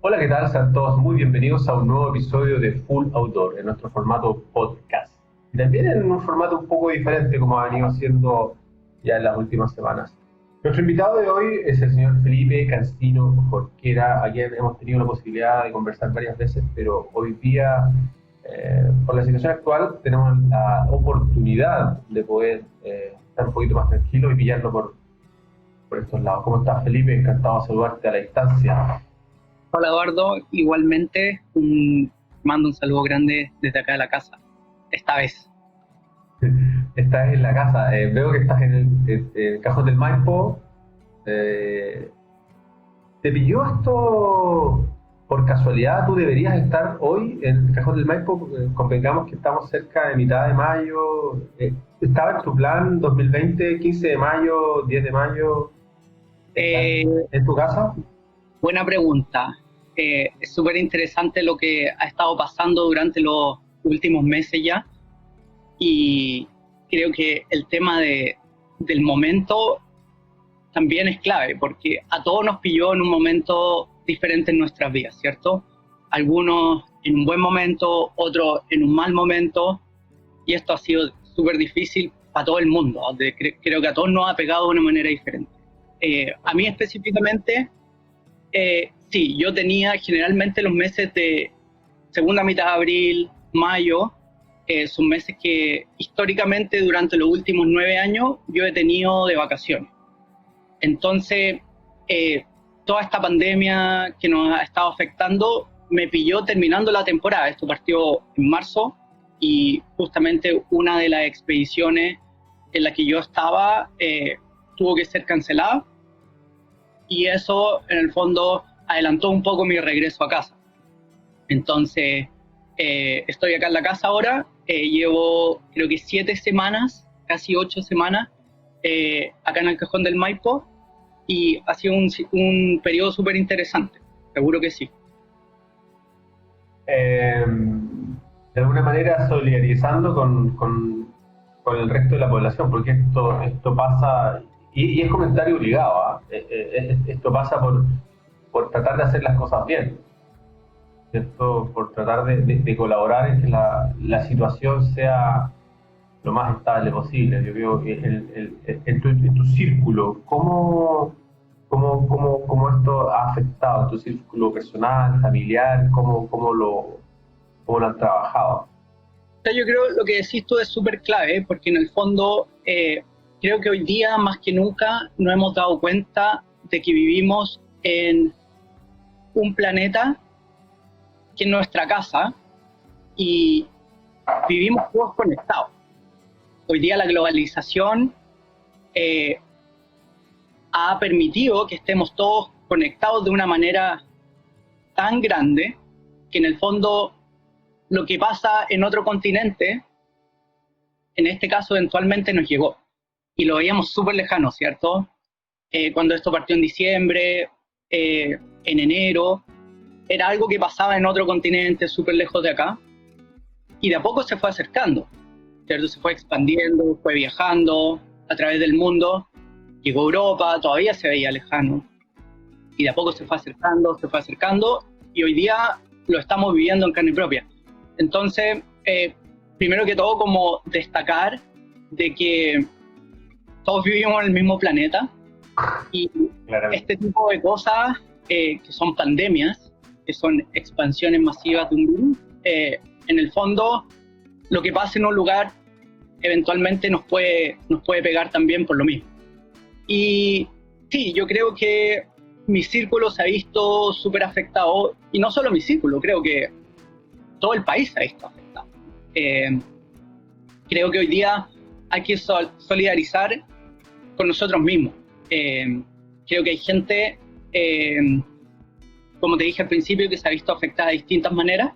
Hola, ¿qué tal? Sean todos muy bienvenidos a un nuevo episodio de Full Outdoor, en nuestro formato podcast. Y también en un formato un poco diferente, como ha venido siendo ya en las últimas semanas. Nuestro invitado de hoy es el señor Felipe Cancino Jorquera, a quien hemos tenido la posibilidad de conversar varias veces, pero hoy día, por la situación actual, tenemos la oportunidad de poder estar un poquito más tranquilo y pillarlo por estos lados. ¿Cómo estás, Felipe? Encantado de saludarte a la distancia. Hola Eduardo, igualmente mando un saludo grande desde acá de la casa, esta vez. Estás en la casa, veo que estás en el Cajón del Maipo. ¿Te pilló esto por casualidad? ¿Tú deberías estar hoy en el Cajón del Maipo? Porque convengamos que estamos cerca de mitad de mayo. ¿Estaba en tu plan 2020, 15 de mayo, 10 de mayo? Eh, ¿En tu casa? Buena pregunta. Es súper interesante lo que ha estado pasando durante los últimos meses ya, y creo que el tema del momento también es clave, porque a todos nos pilló en un momento diferente en nuestras vidas, ¿cierto? Algunos en un buen momento, otros en un mal momento, y esto ha sido súper difícil para todo el mundo. Creo que a todos nos ha pegado de una manera diferente. A mí específicamente, sí, yo tenía generalmente los meses de segunda mitad de abril, mayo, son meses que históricamente durante los últimos 9 años yo he tenido de vacaciones. Entonces, toda esta pandemia que nos ha estado afectando me pilló terminando la temporada. Esto partió en marzo y justamente una de las expediciones en la que yo estaba tuvo que ser cancelada, y eso en el fondo adelantó un poco mi regreso a casa. Entonces, estoy acá en la casa ahora, llevo creo que 7 semanas, casi 8 semanas, acá en el Cajón del Maipo, y ha sido un periodo súper interesante, seguro que sí. De alguna manera solidarizando con el resto de la población, porque esto pasa, y es comentario obligado, esto pasa por tratar de hacer las cosas bien, ¿cierto? Por tratar de colaborar en que la situación sea lo más estable posible. Yo veo que en tu círculo, ¿cómo esto ha afectado en tu círculo personal, familiar? ¿Cómo lo han trabajado? O sea, yo creo lo que decís tú es súper clave, porque en el fondo creo que hoy día más que nunca nos hemos dado cuenta de que vivimos en un planeta que es nuestra casa, y vivimos todos conectados. Hoy día la globalización ha permitido que estemos todos conectados de una manera tan grande que en el fondo lo que pasa en otro continente, en este caso eventualmente nos llegó, y lo veíamos súper lejano, ¿cierto? Cuando esto partió en diciembre, en enero, era algo que pasaba en otro continente súper lejos de acá, y de a poco se fue acercando, ¿cierto? Se fue expandiendo, fue viajando a través del mundo, llegó a Europa, todavía se veía lejano, y de a poco se fue acercando, y hoy día lo estamos viviendo en carne propia. Entonces, primero que todo, como destacar de que todos vivimos en el mismo planeta, y este tipo de cosas que son pandemias, que son expansiones masivas de un virus, en el fondo lo que pasa en un lugar eventualmente nos puede pegar también por lo mismo. Y sí, yo creo que mi círculo se ha visto súper afectado, y no solo mi círculo, creo que todo el país se ha visto afectado. Creo que hoy día hay que solidarizar con nosotros mismos. Creo que hay gente, como te dije al principio, que se ha visto afectada de distintas maneras,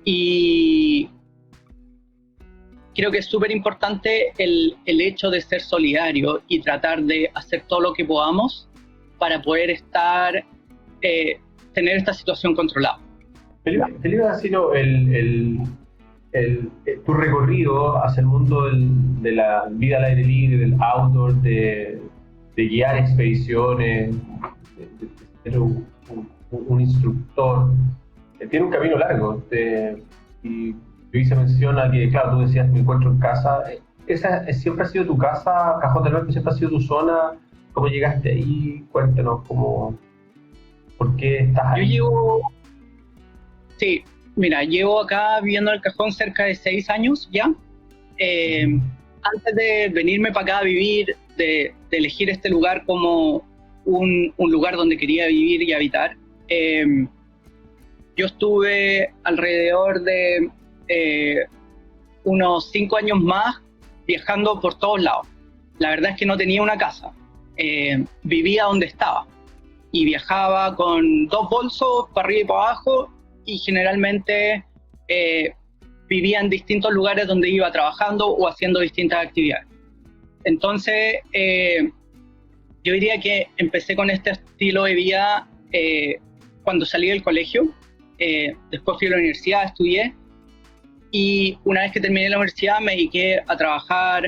y creo que es súper importante el hecho de ser solidario y tratar de hacer todo lo que podamos para poder tener esta situación controlada. Felipe, ha sido tu recorrido hacia el mundo de la vida al aire libre, del outdoor, de guiar expediciones, de ser un un instructor, tiene un camino largo. Y yo hice mención a que, claro, tú decías, me encuentro en casa. ¿Esa siempre ha sido tu casa, Cajón del Maipo, siempre ha sido tu zona? ¿Cómo llegaste ahí? Cuéntanos por qué estás ahí. Sí, mira, llevo acá viviendo en el Cajón cerca de 6 años ya. Antes de venirme para acá a vivir, de elegir este lugar como un lugar donde quería vivir y habitar, yo estuve alrededor de unos 5 años más viajando por todos lados. La verdad es que no tenía una casa, vivía donde estaba y viajaba con 2 bolsos para arriba y para abajo, y generalmente vivía en distintos lugares donde iba trabajando o haciendo distintas actividades. Entonces, yo diría que empecé con este estilo de vida cuando salí del colegio. Después fui a la universidad, estudié, y una vez que terminé la universidad me dediqué a trabajar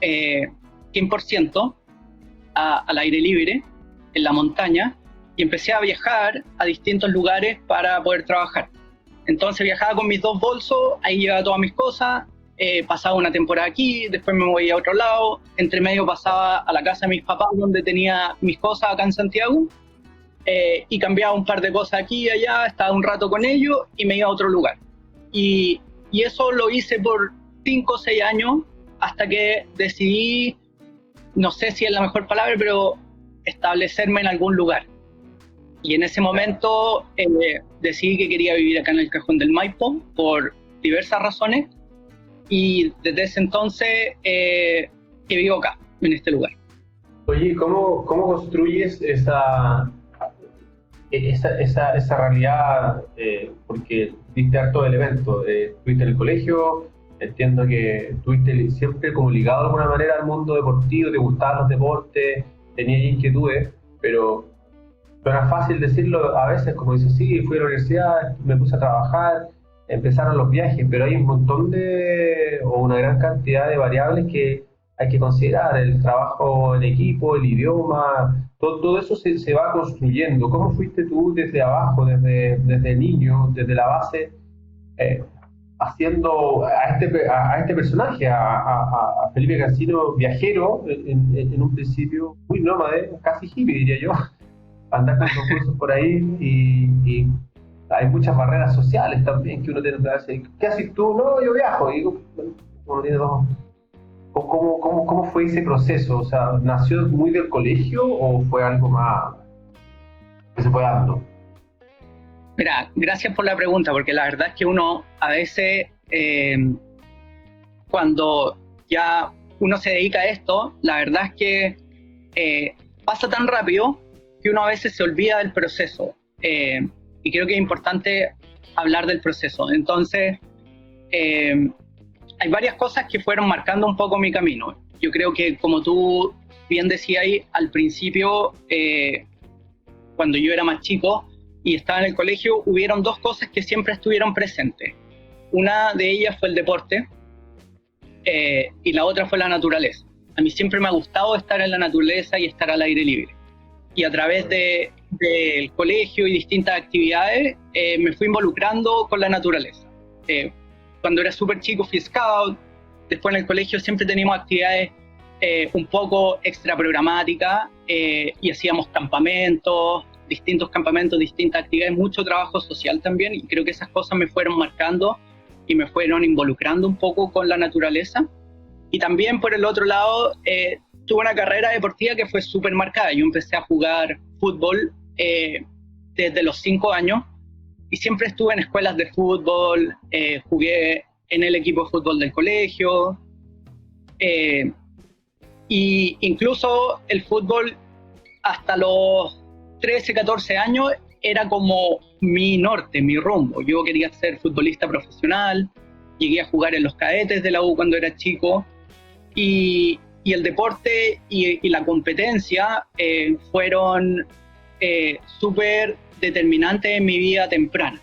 100% al aire libre, en la montaña, y empecé a viajar a distintos lugares para poder trabajar. Entonces viajaba con mis 2 bolsos, ahí llevaba todas mis cosas, pasaba una temporada aquí, después me movía a otro lado, entre medio pasaba a la casa de mis papás donde tenía mis cosas acá en Santiago, y cambiaba un par de cosas aquí y allá, estaba un rato con ellos y me iba a otro lugar. Y eso lo hice por 5 o 6 años hasta que decidí, no sé si es la mejor palabra, pero establecerme en algún lugar. Y en ese momento decidí que quería vivir acá en el Cajón del Maipo por diversas razones, y desde ese entonces que vivo acá, en este lugar. Oye, ¿cómo construyes esa realidad? Porque viste harto del evento, estuviste en el colegio, entiendo que estuviste siempre como ligado de alguna manera al mundo deportivo, te gustaban los deportes, tenías inquietudes, pero suena fácil decirlo a veces, como dices, sí, fui a la universidad, me puse a trabajar, empezaron los viajes, pero hay un montón o una gran cantidad de variables que hay que considerar: el trabajo en equipo, el idioma, todo eso se va construyendo. ¿Cómo fuiste tú desde abajo, desde niño, desde la base, eh, haciendo a este personaje, a Felipe Cancino, viajero, en un principio muy nómade, casi hippie diría yo, andar con concursos por ahí, y hay muchas barreras sociales también que uno tiene que hacer? ¿Qué haces tú? No, yo viajo. Y digo, uno tiene dos. ¿Cómo fue ese proceso? O sea, ¿nació muy del colegio o fue algo más que se fue dando? Mira, gracias por la pregunta, porque la verdad es que uno a veces, cuando ya uno se dedica a esto, la verdad es que pasa tan rápido que uno a veces se olvida del proceso. Y creo que es importante hablar del proceso. Entonces, hay varias cosas que fueron marcando un poco mi camino. Yo creo que, como tú bien decías ahí, al principio, cuando yo era más chico y estaba en el colegio, hubieron 2 cosas que siempre estuvieron presentes. Una de ellas fue el deporte, y la otra fue la naturaleza. A mí siempre me ha gustado estar en la naturaleza y estar al aire libre. Y a través del colegio y distintas actividades me fui involucrando con la naturaleza. Cuando era súper chico fui scout, después en el colegio siempre teníamos actividades un poco extra programáticas, y hacíamos campamentos, distintas actividades, mucho trabajo social también, y creo que esas cosas me fueron marcando y me fueron involucrando un poco con la naturaleza. Y también, por el otro lado, tuve una carrera deportiva que fue súper marcada. Yo empecé a jugar fútbol desde los 5 años, y siempre estuve en escuelas de fútbol, jugué en el equipo de fútbol del colegio, y incluso el fútbol hasta los 13, 14 años era como mi norte, mi rumbo. Yo quería ser futbolista profesional, llegué a jugar en los cadetes de la U cuando era chico, y el deporte y la competencia fueron súper determinantes en mi vida temprana.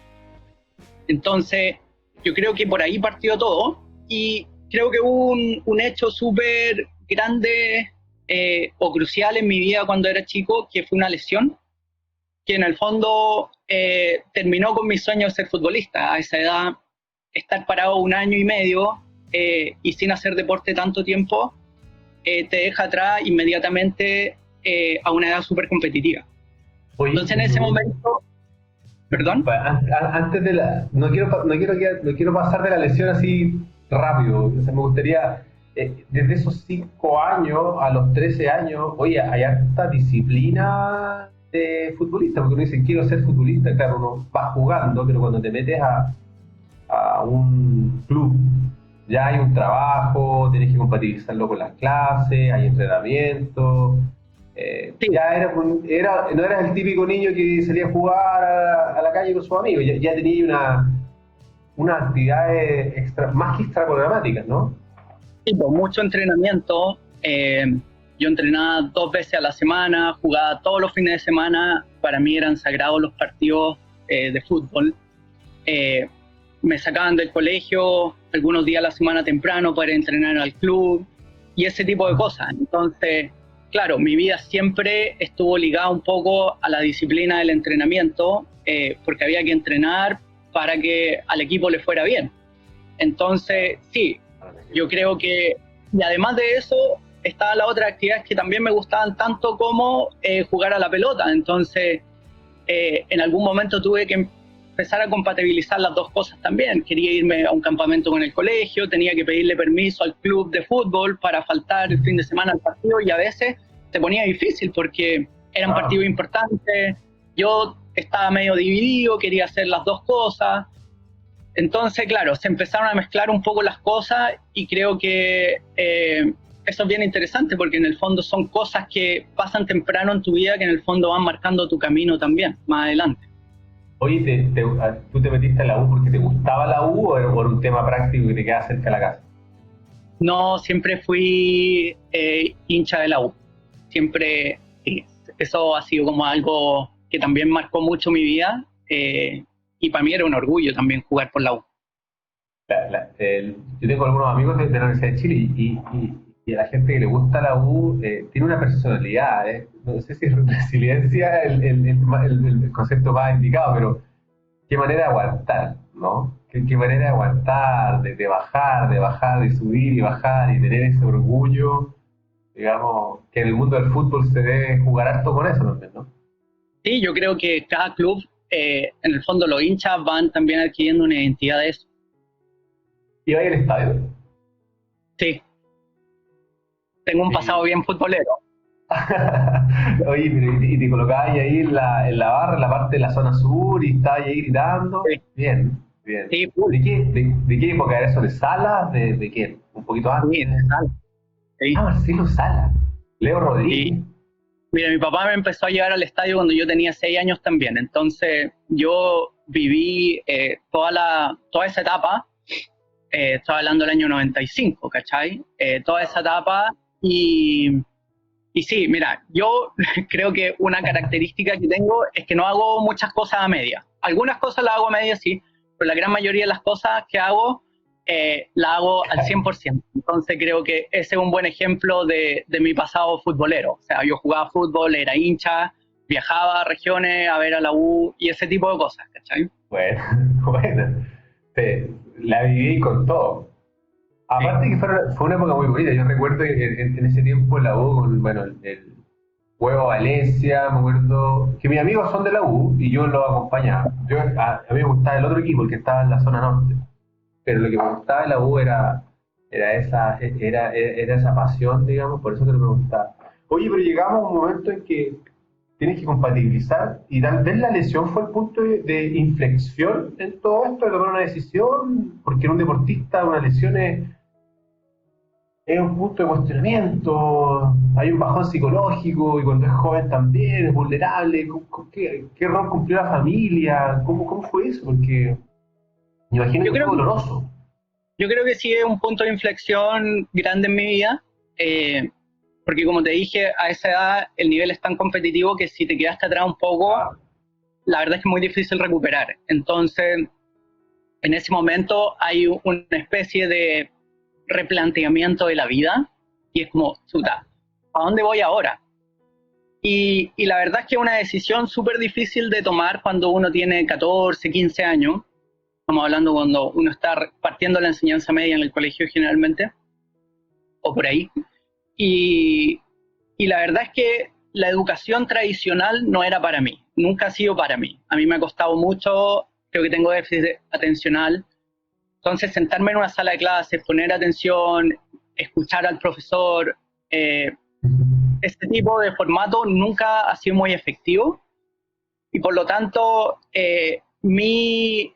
Entonces, yo creo que por ahí partió todo, y creo que hubo un hecho súper grande o crucial en mi vida cuando era chico, que fue una lesión. que en el fondo terminó con mi sueño de ser futbolista. A esa edad, estar parado 1 año y medio y sin hacer deporte tanto tiempo, te deja atrás inmediatamente a una edad súper competitiva. Oye, Entonces en ese momento, perdón. Antes de la, no quiero pasar de la lesión así rápido. O sea, me gustaría, desde esos 5 años a los 13 años, oye, hay harta disciplina de futbolista, porque uno dice, quiero ser futbolista, claro, uno va jugando, pero cuando te metes a un club, ya hay un trabajo, tienes que compatibilizarlo con las clases, hay entrenamiento. Sí. Ya no eras el típico niño que salía a jugar a la calle con sus amigos, ya tenía unas actividades más que extraprogramáticas, ¿no? Sí, pues, mucho entrenamiento. Yo entrenaba 2 veces a la semana, jugaba todos los fines de semana. Para mí eran sagrados los partidos de fútbol. Me sacaban del colegio algunos días a la semana temprano para entrenar al club y ese tipo de cosas. Entonces, claro, mi vida siempre estuvo ligada un poco a la disciplina del entrenamiento, porque había que entrenar para que al equipo le fuera bien. Entonces, sí, yo creo que, y además de eso, estaban las otras actividades que también me gustaban tanto como jugar a la pelota. Entonces, en algún momento tuve que empezar a compatibilizar las dos cosas también. Quería irme a un campamento con el colegio, tenía que pedirle permiso al club de fútbol para faltar el fin de semana al partido y a veces se ponía difícil porque eran partidos importantes. Yo estaba medio dividido, quería hacer las dos cosas. Entonces, claro, se empezaron a mezclar un poco las cosas y creo que eso es bien interesante porque en el fondo son cosas que pasan temprano en tu vida que en el fondo van marcando tu camino también, más adelante. Oye, ¿tú te metiste en la U porque te gustaba la U o era por un tema práctico que te quedaba cerca de la casa? No, siempre fui hincha de la U. Siempre, eso ha sido como algo que también marcó mucho mi vida y para mí era un orgullo también jugar por la U. Yo tengo algunos amigos de la Universidad de Chile y a la gente que le gusta la U tiene una personalidad, no sé si resiliencia es el concepto más indicado, pero qué manera de aguantar, ¿no? Qué manera de aguantar, de bajar, de subir y bajar y tener ese orgullo, digamos, que en el mundo del fútbol se debe jugar harto con eso, ¿no? Sí, yo creo que cada club, en el fondo los hinchas van también adquiriendo una identidad de eso. ¿Iba a ir al estadio? Sí, tengo un pasado bien futbolero. Oye, y te colocabas ahí en la barra, en la parte de la zona sur, y estabas ahí gritando. Sí. Bien, bien. Sí, ¿De qué época era eso? ¿De Sala? ¿De quién? ¿Un poquito antes? sí, total. Sí. Ah, Marcelo Sala. Leo Rodríguez. Sí. Mira, mi papá me empezó a llevar al estadio cuando yo tenía 6 años también. Entonces, yo viví toda esa etapa. Estaba hablando del año 95, ¿cachai? Toda esa etapa y sí, mira, yo creo que una característica que tengo es que no hago muchas cosas a media. Algunas cosas las hago a media, sí, pero la gran mayoría de las cosas que hago, las hago al 100%. Entonces creo que ese es un buen ejemplo de mi pasado futbolero. O sea, yo jugaba fútbol, era hincha, viajaba a regiones a ver a la U y ese tipo de cosas, ¿cachai? Bueno, bueno. La viví con todo. Aparte que fue una época muy bonita. Yo recuerdo que en ese tiempo la U, bueno, el Huevo Valencia, me acuerdo que mis amigos son de la U y yo los acompañaba. A mí me gustaba el otro equipo, el que estaba en la zona norte. Pero lo que me gustaba de la U era esa pasión, digamos, por eso que me gustaba. Oye, pero llegamos a un momento en que tienes que compatibilizar y tal vez la lesión fue el punto de inflexión en todo esto, de tomar una decisión, porque en un deportista una lesión es un punto de cuestionamiento, hay un bajón psicológico y cuando es joven también es vulnerable. ¿Qué rol cumplió la familia? ¿Cómo fue eso? Porque me imagino que fue doloroso. Yo creo que sí es un punto de inflexión grande en mi vida, porque como te dije, a esa edad el nivel es tan competitivo que si te quedaste atrás un poco, la verdad es que es muy difícil recuperar. Entonces, en ese momento hay una especie de replanteamiento de la vida y es como, chuta, ¿a dónde voy ahora? Y la verdad es que es una decisión súper difícil de tomar cuando uno tiene 14, 15 años. Estamos hablando cuando uno está partiendo la enseñanza media en el colegio generalmente, o por ahí. Y, y la verdad es que la educación tradicional no era para mí, nunca ha sido para mí. A mí me ha costado mucho, creo que tengo déficit atencional. Entonces, sentarme en una sala de clases, poner atención, escuchar al profesor, este tipo de formato nunca ha sido muy efectivo y por lo tanto mis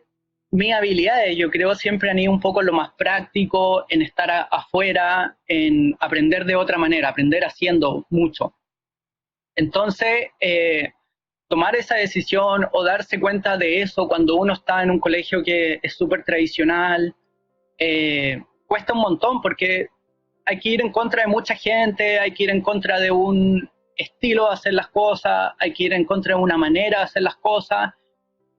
habilidades yo creo siempre han ido un poco en lo más práctico, en estar afuera, en aprender de otra manera, aprender haciendo mucho. Entonces, tomar esa decisión o darse cuenta de eso cuando uno está en un colegio que es súper tradicional, cuesta un montón porque hay que ir en contra de mucha gente, hay que ir en contra de un estilo de hacer las cosas, hay que ir en contra de una manera de hacer las cosas.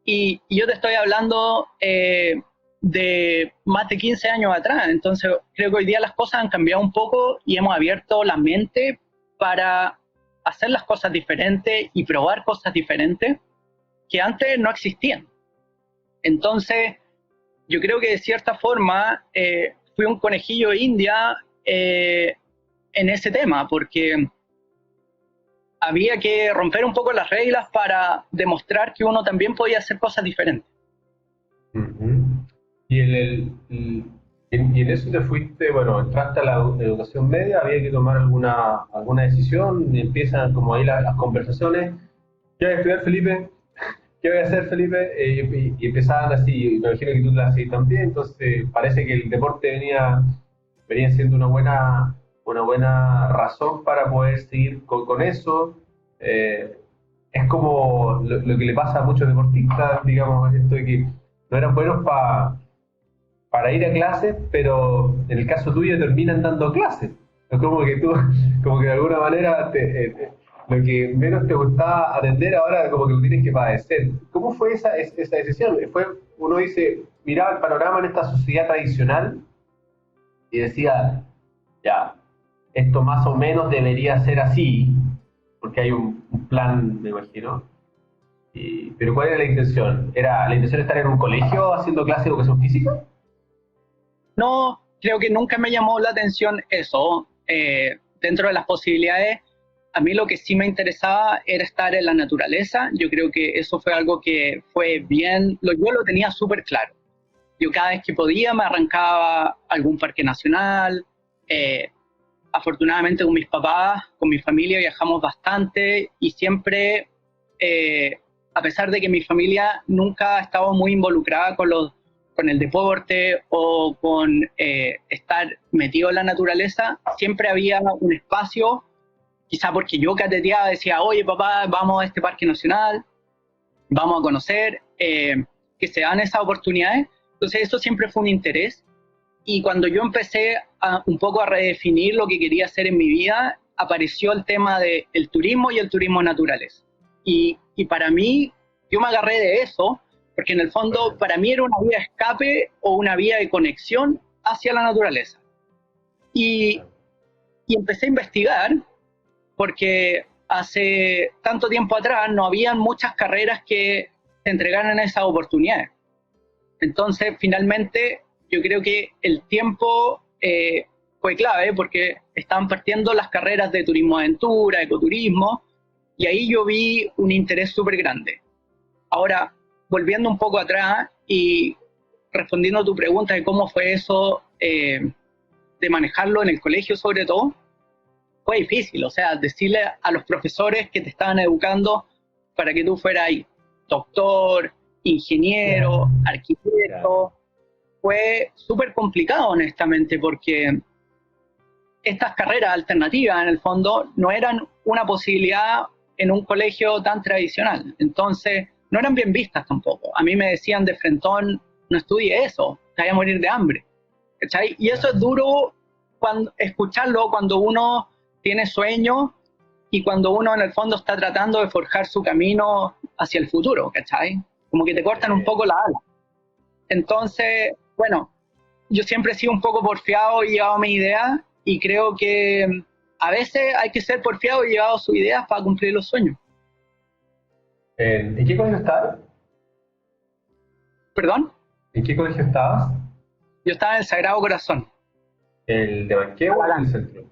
Y yo te estoy hablando de más de 15 años atrás, entonces creo que hoy día las cosas han cambiado un poco y hemos abierto la mente para hacer las cosas diferentes y probar cosas diferentes que antes no existían. Entonces, yo creo que de cierta forma fui un conejillo de India en ese tema, porque había que romper un poco las reglas para demostrar que uno también podía hacer cosas diferentes. Uh-huh. Y en eso te fuiste, bueno, entraste a la educación media, había que tomar alguna decisión, y empiezan como ahí las conversaciones. ¿Qué voy a estudiar, Felipe? ¿Qué voy a hacer, Felipe? Y empezaban así, y me imagino que tú lo hacías también, entonces parece que el deporte venía siendo una buena razón para poder seguir con eso. Es como lo que le pasa a muchos deportistas, digamos, esto de que no eran buenos para ir a clases, pero en el caso tuyo terminan dando clases. Es como que tú, como que de alguna manera lo que menos te gustaba atender ahora como que lo tienes que padecer. ¿Cómo fue esa decisión? Uno dice, miraba el panorama en esta sociedad tradicional y decía, ya, esto más o menos debería ser así, porque hay un plan, me imagino. Pero ¿cuál era la intención? ¿Era la intención de estar en un colegio haciendo clases de educación física? No, creo que nunca me llamó la atención eso. Dentro de las posibilidades, a mí lo que sí me interesaba era estar en la naturaleza. Yo creo que eso fue algo que fue bien, yo lo tenía súper claro. Yo cada vez que podía me arrancaba a algún parque nacional. Afortunadamente con mis papás, con mi familia viajamos bastante y siempre, a pesar de que mi familia nunca ha estado muy involucrada con el deporte o con estar metido en la naturaleza, siempre había un espacio, quizá porque yo cateteaba, decía, oye papá, vamos a este parque nacional, vamos a conocer, que se dan esas oportunidades. Entonces eso siempre fue un interés. Y cuando yo empecé un poco a redefinir lo que quería hacer en mi vida, apareció el tema del turismo y el turismo naturales. Y para mí, yo me agarré de eso, porque en el fondo para mí era una vía de escape o una vía de conexión hacia la naturaleza. Y empecé a investigar, porque hace tanto tiempo atrás no habían muchas carreras que te entregaran esas oportunidades. Entonces, finalmente, yo creo que el tiempo fue clave porque estaban partiendo las carreras de turismo aventura, ecoturismo, y ahí yo vi un interés súper grande. Ahora, volviendo un poco atrás y respondiendo a tu pregunta de cómo fue eso de manejarlo en el colegio sobre todo, fue difícil, o sea, decirle a los profesores que te estaban educando para que tú fueras doctor, ingeniero, arquitecto, fue súper complicado honestamente porque estas carreras alternativas en el fondo no eran una posibilidad en un colegio tan tradicional, entonces no eran bien vistas tampoco. A mí me decían de frentón, no estudie eso, te vas a morir de hambre, ¿cachai? Y eso es duro escucharlo cuando uno tiene sueños y cuando uno en el fondo está tratando de forjar su camino hacia el futuro, ¿cachai? Como que te cortan un poco la ala. Entonces, bueno, yo siempre he sido un poco porfiado y llevado mi idea y creo que a veces hay que ser porfiado y llevado sus ideas para cumplir los sueños. ¿En qué colegio estabas? ¿Perdón? ¿En qué colegio estabas? Yo estaba en el Sagrado Corazón. ¿El de Manquehue o el del centro?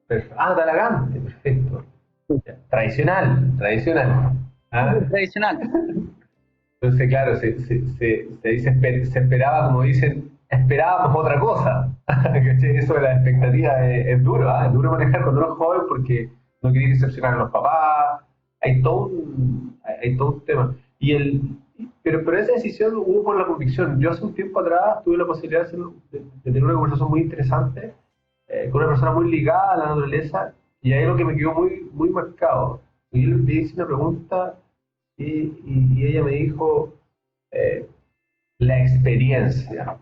Talagante, perfecto. Tradicional. ¿Ah? Tradicional. Entonces, claro, se dice, se esperaba, como dicen, esperábamos otra cosa. ¿Cachai? Eso de la expectativa es duro, ¿eh? Es duro manejar cuando uno es joven porque no quería decepcionar a los papás. Hay todo un tema. Pero esa decisión hubo por la convicción. Yo hace un tiempo atrás tuve la posibilidad de tener una conversación muy interesante con una persona muy ligada a la naturaleza, y hay algo que me quedó muy marcado. Y yo le hice una pregunta y ella me dijo, la experiencia.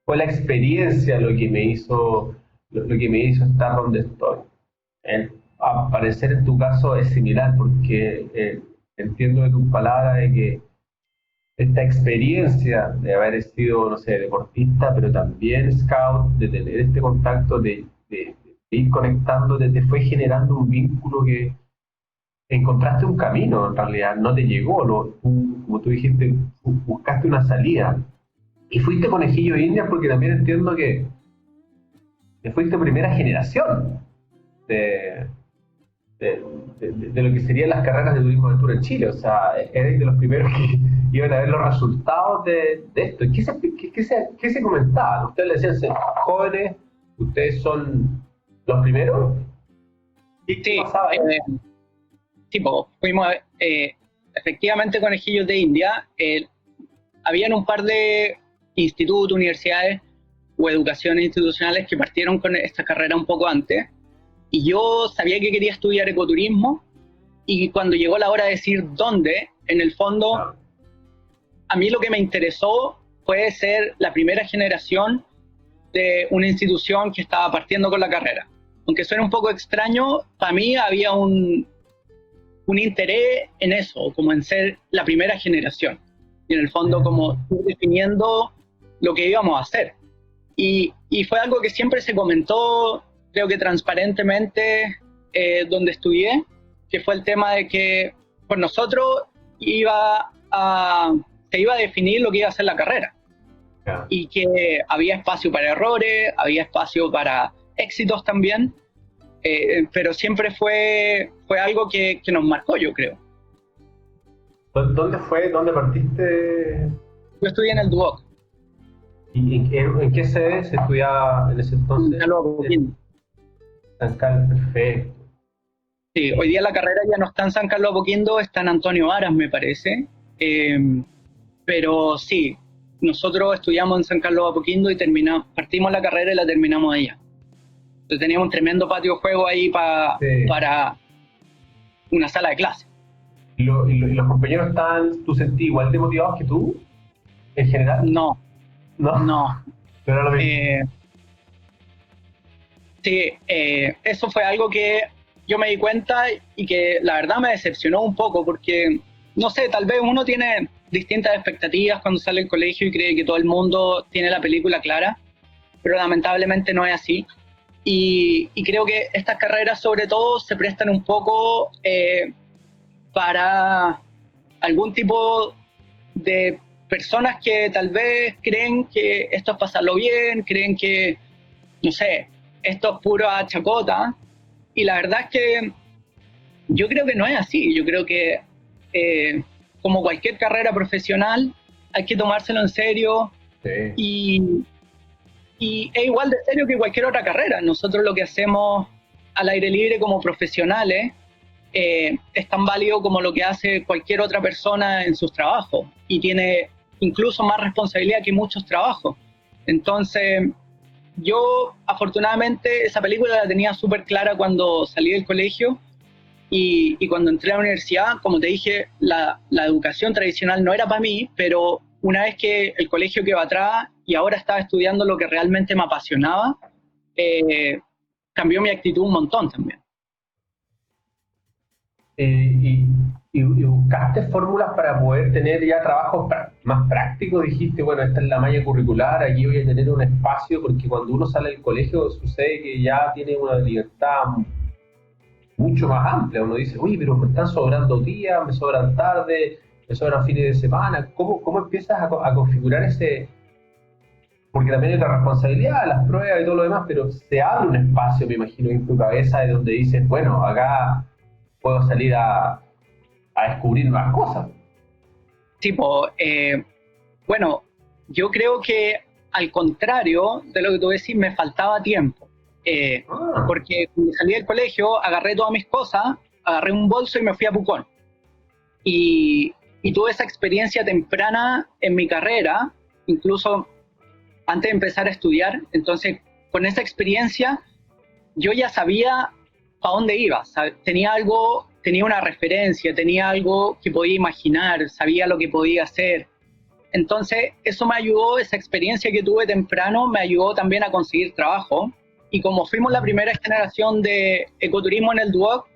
Fue la experiencia lo que me hizo estar donde estoy. Al parecer en tu caso es similar, porque entiendo de tus palabras de que esta experiencia de haber sido, no sé, deportista, pero también scout, de tener este contacto, de ir conectando, te fue generando un vínculo que encontraste un camino, en realidad, no te llegó, como tú dijiste, buscaste una salida. Y fuiste conejillo de Indias porque también entiendo que fuiste primera generación de, de lo que serían las carreras de turismo aventura en Chile. O sea, eres de los primeros que iban a ver los resultados de esto. ¿Qué se comentaba? Ustedes le decían, jóvenes, ustedes son los primeros. ¿Qué pasaba ahí? Fuimos efectivamente conejillos de India. Habían un par de institutos, universidades o educaciones institucionales que partieron con esta carrera un poco antes, y yo sabía que quería estudiar ecoturismo, y cuando llegó la hora de decir dónde, en el fondo, a mí lo que me interesó fue ser la primera generación de una institución que estaba partiendo con la carrera. Aunque suene un poco extraño, para mí había un interés en eso, como en ser la primera generación, y en el fondo como definiendo lo que íbamos a hacer. Y fue algo que siempre se comentó, creo que transparentemente, donde estudié, que fue el tema de que por nosotros se iba a definir lo que iba a ser la carrera. Yeah. Y que había espacio para errores, había espacio para éxitos también, pero siempre fue algo que nos marcó, yo creo. ¿Dónde fue? ¿Dónde partiste? Yo estudié en el Duoc. ¿Y en qué sede se estudiaba en ese entonces? San Carlos Apoquindo. San Carlos, perfecto. Sí, hoy día la carrera ya no está en San Carlos Apoquindo, está en Antonio Varas, me parece. Pero sí, nosotros estudiamos en San Carlos Apoquindo y partimos la carrera y la terminamos allá. Entonces teníamos un tremendo patio de juego ahí para una sala de clase. ¿Y los compañeros estaban, tú sentí igual de motivados que tú, en general? No. Pero era lo mismo. Sí, eso fue algo que yo me di cuenta y que la verdad me decepcionó un poco, porque, no sé, tal vez uno tiene distintas expectativas cuando sale del colegio y cree que todo el mundo tiene la película clara, pero lamentablemente no es así. Y creo que estas carreras sobre todo se prestan un poco para algún tipo de personas que tal vez creen que esto es pasarlo bien, creen que, no sé, esto es pura chacota, y la verdad es que yo creo que no es así. Yo creo que como cualquier carrera profesional hay que tomárselo en serio. Sí. Y es igual de serio que cualquier otra carrera. Nosotros lo que hacemos al aire libre como profesionales es tan válido como lo que hace cualquier otra persona en sus trabajos, y tiene incluso más responsabilidad que muchos trabajos. Entonces, yo afortunadamente esa película la tenía súper clara cuando salí del colegio, y cuando entré a la universidad, como te dije, la educación tradicional no era para mí, pero una vez que el colegio quedó atrás y ahora estaba estudiando lo que realmente me apasionaba, cambió mi actitud un montón también. ¿Y buscaste encontraste fórmulas para poder tener ya trabajos más prácticos? Dijiste, bueno, esta es la malla curricular, aquí voy a tener un espacio, porque cuando uno sale del colegio sucede que ya tiene una libertad mucho más amplia. Uno dice, uy, pero me están sobrando días, me sobran tardes, me sobran fines de semana. ¿Cómo empiezas a configurar ese? Porque también hay otra responsabilidad, las pruebas y todo lo demás, pero se abre un espacio, me imagino, en tu cabeza de donde dices, bueno, acá puedo salir a descubrir nuevas cosas. Tipo, bueno, yo creo que al contrario de lo que tú decís, me faltaba tiempo. Porque cuando salí del colegio, agarré todas mis cosas, agarré un bolso y me fui a Pucón. Y tuve esa experiencia temprana en mi carrera, incluso antes de empezar a estudiar. Entonces, con esa experiencia, yo ya sabía a dónde iba. Tenía una referencia, tenía algo que podía imaginar, sabía lo que podía hacer. Entonces, eso me ayudó, esa experiencia que tuve temprano, me ayudó también a conseguir trabajo. Y como fuimos la primera generación de ecoturismo en el Duoc,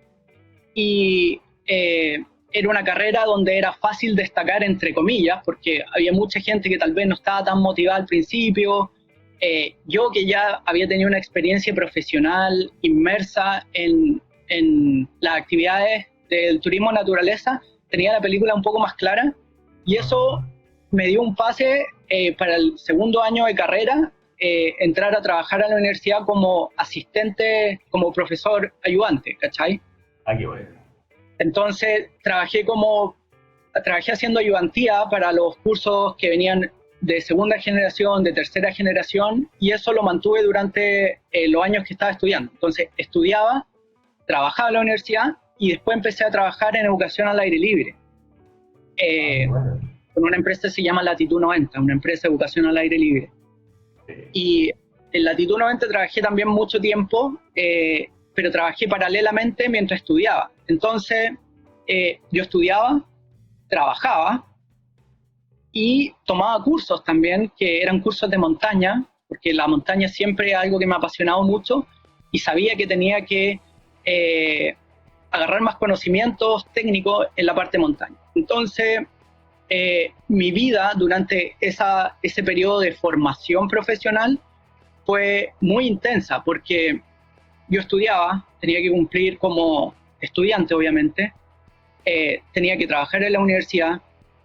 y era una carrera donde era fácil destacar, entre comillas, porque había mucha gente que tal vez no estaba tan motivada al principio. Yo, que ya había tenido una experiencia profesional inmersa en las actividades del turismo naturaleza, tenía la película un poco más clara, y eso me dio un pase para el segundo año de carrera, entrar a trabajar a la universidad como asistente, como profesor ayudante, ¿cachai? Ah, qué bueno. Entonces trabajé haciendo ayudantía para los cursos que venían de segunda generación, de tercera generación, y eso lo mantuve durante los años que estaba estudiando. Entonces estudiaba, trabajaba en la universidad y después empecé a trabajar en educación al aire libre. Bueno. Con una empresa que se llama Latitud 90, una empresa de educación al aire libre. Sí. Y en Latitud 90 trabajé también mucho tiempo, pero trabajé paralelamente mientras estudiaba. Entonces, yo estudiaba, trabajaba y tomaba cursos también, que eran cursos de montaña, porque la montaña siempre es algo que me ha apasionado mucho, y sabía que tenía que agarrar más conocimientos técnicos en la parte de montaña. Entonces, mi vida durante ese periodo de formación profesional fue muy intensa, porque yo estudiaba, tenía que cumplir como estudiante, obviamente, tenía que trabajar en la universidad,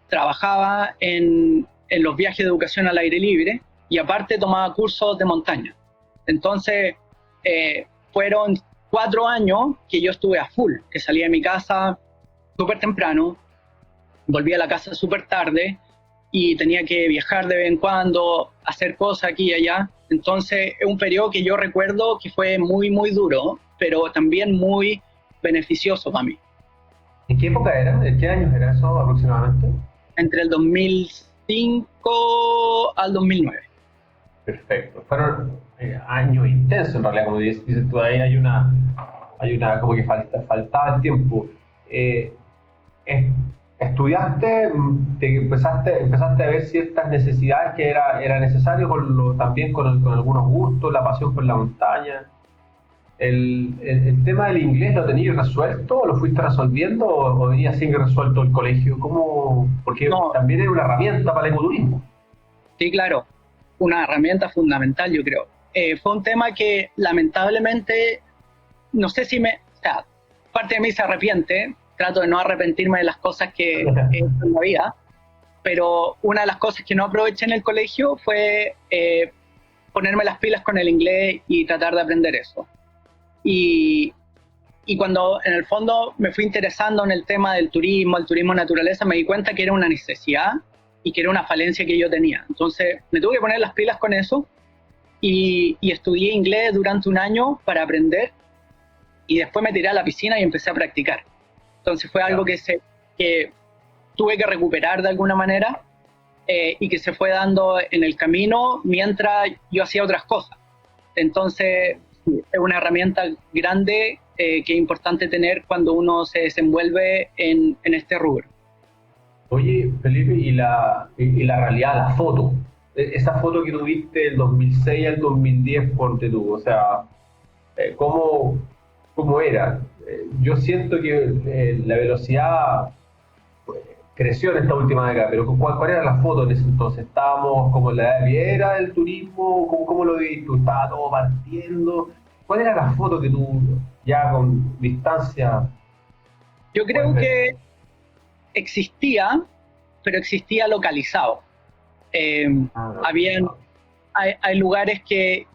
trabajaba en los viajes de educación al aire libre, y aparte tomaba cursos de montaña. Entonces, fueron 4 años que yo estuve a full, que salía de mi casa súper temprano, volvía a la casa súper tarde, y tenía que viajar de vez en cuando, hacer cosas aquí y allá. Entonces, es un periodo que yo recuerdo que fue muy, muy duro, pero también muy beneficioso para mí. ¿En qué época era? ¿En qué años era eso aproximadamente? Entre el 2005 al 2009. Perfecto. Fueron años intensos, en realidad, como dices tú, ahí hay una como que faltaba el tiempo. Estudiaste, empezaste a ver ciertas necesidades que era necesario, también con algunos gustos, la pasión por la montaña. ¿El tema del inglés lo tenías resuelto o lo fuiste resolviendo o venía sin resuelto el colegio? ¿Cómo? Porque No. también es una herramienta para el ecoturismo. Sí, claro, una herramienta fundamental, yo creo. Fue un tema que lamentablemente, no sé si parte de mí se arrepiente, trato de no arrepentirme de las cosas que he hecho en la vida, pero una de las cosas que no aproveché en el colegio fue ponerme las pilas con el inglés y tratar de aprender eso. Y cuando en el fondo me fui interesando en el tema del turismo, el turismo naturaleza, me di cuenta que era una necesidad y que era una falencia que yo tenía. Entonces me tuve que poner las pilas con eso, y estudié inglés durante un año para aprender, y después me tiré a la piscina y empecé a practicar. Entonces fue algo que tuve que recuperar de alguna manera, y que se fue dando en el camino mientras yo hacía otras cosas. Entonces es una herramienta grande que es importante tener cuando uno se desenvuelve en este rubro. Oye, Felipe, y la realidad, la foto. Esa foto que tuviste del 2006 al 2010, ponte tú, o sea, ¿cómo era? Yo siento que la velocidad creció en esta última década, pero ¿cuál era la foto en ese entonces? ¿Estábamos como en la edad de piedra del turismo? ¿Cómo lo viste tú? ¿Estaba todo partiendo? ¿Cuál era la foto que tú, ya con distancia, Yo puedes creo ver? que existía, pero existía localizado. Eh, Ah, no, habían, no. hay lugares que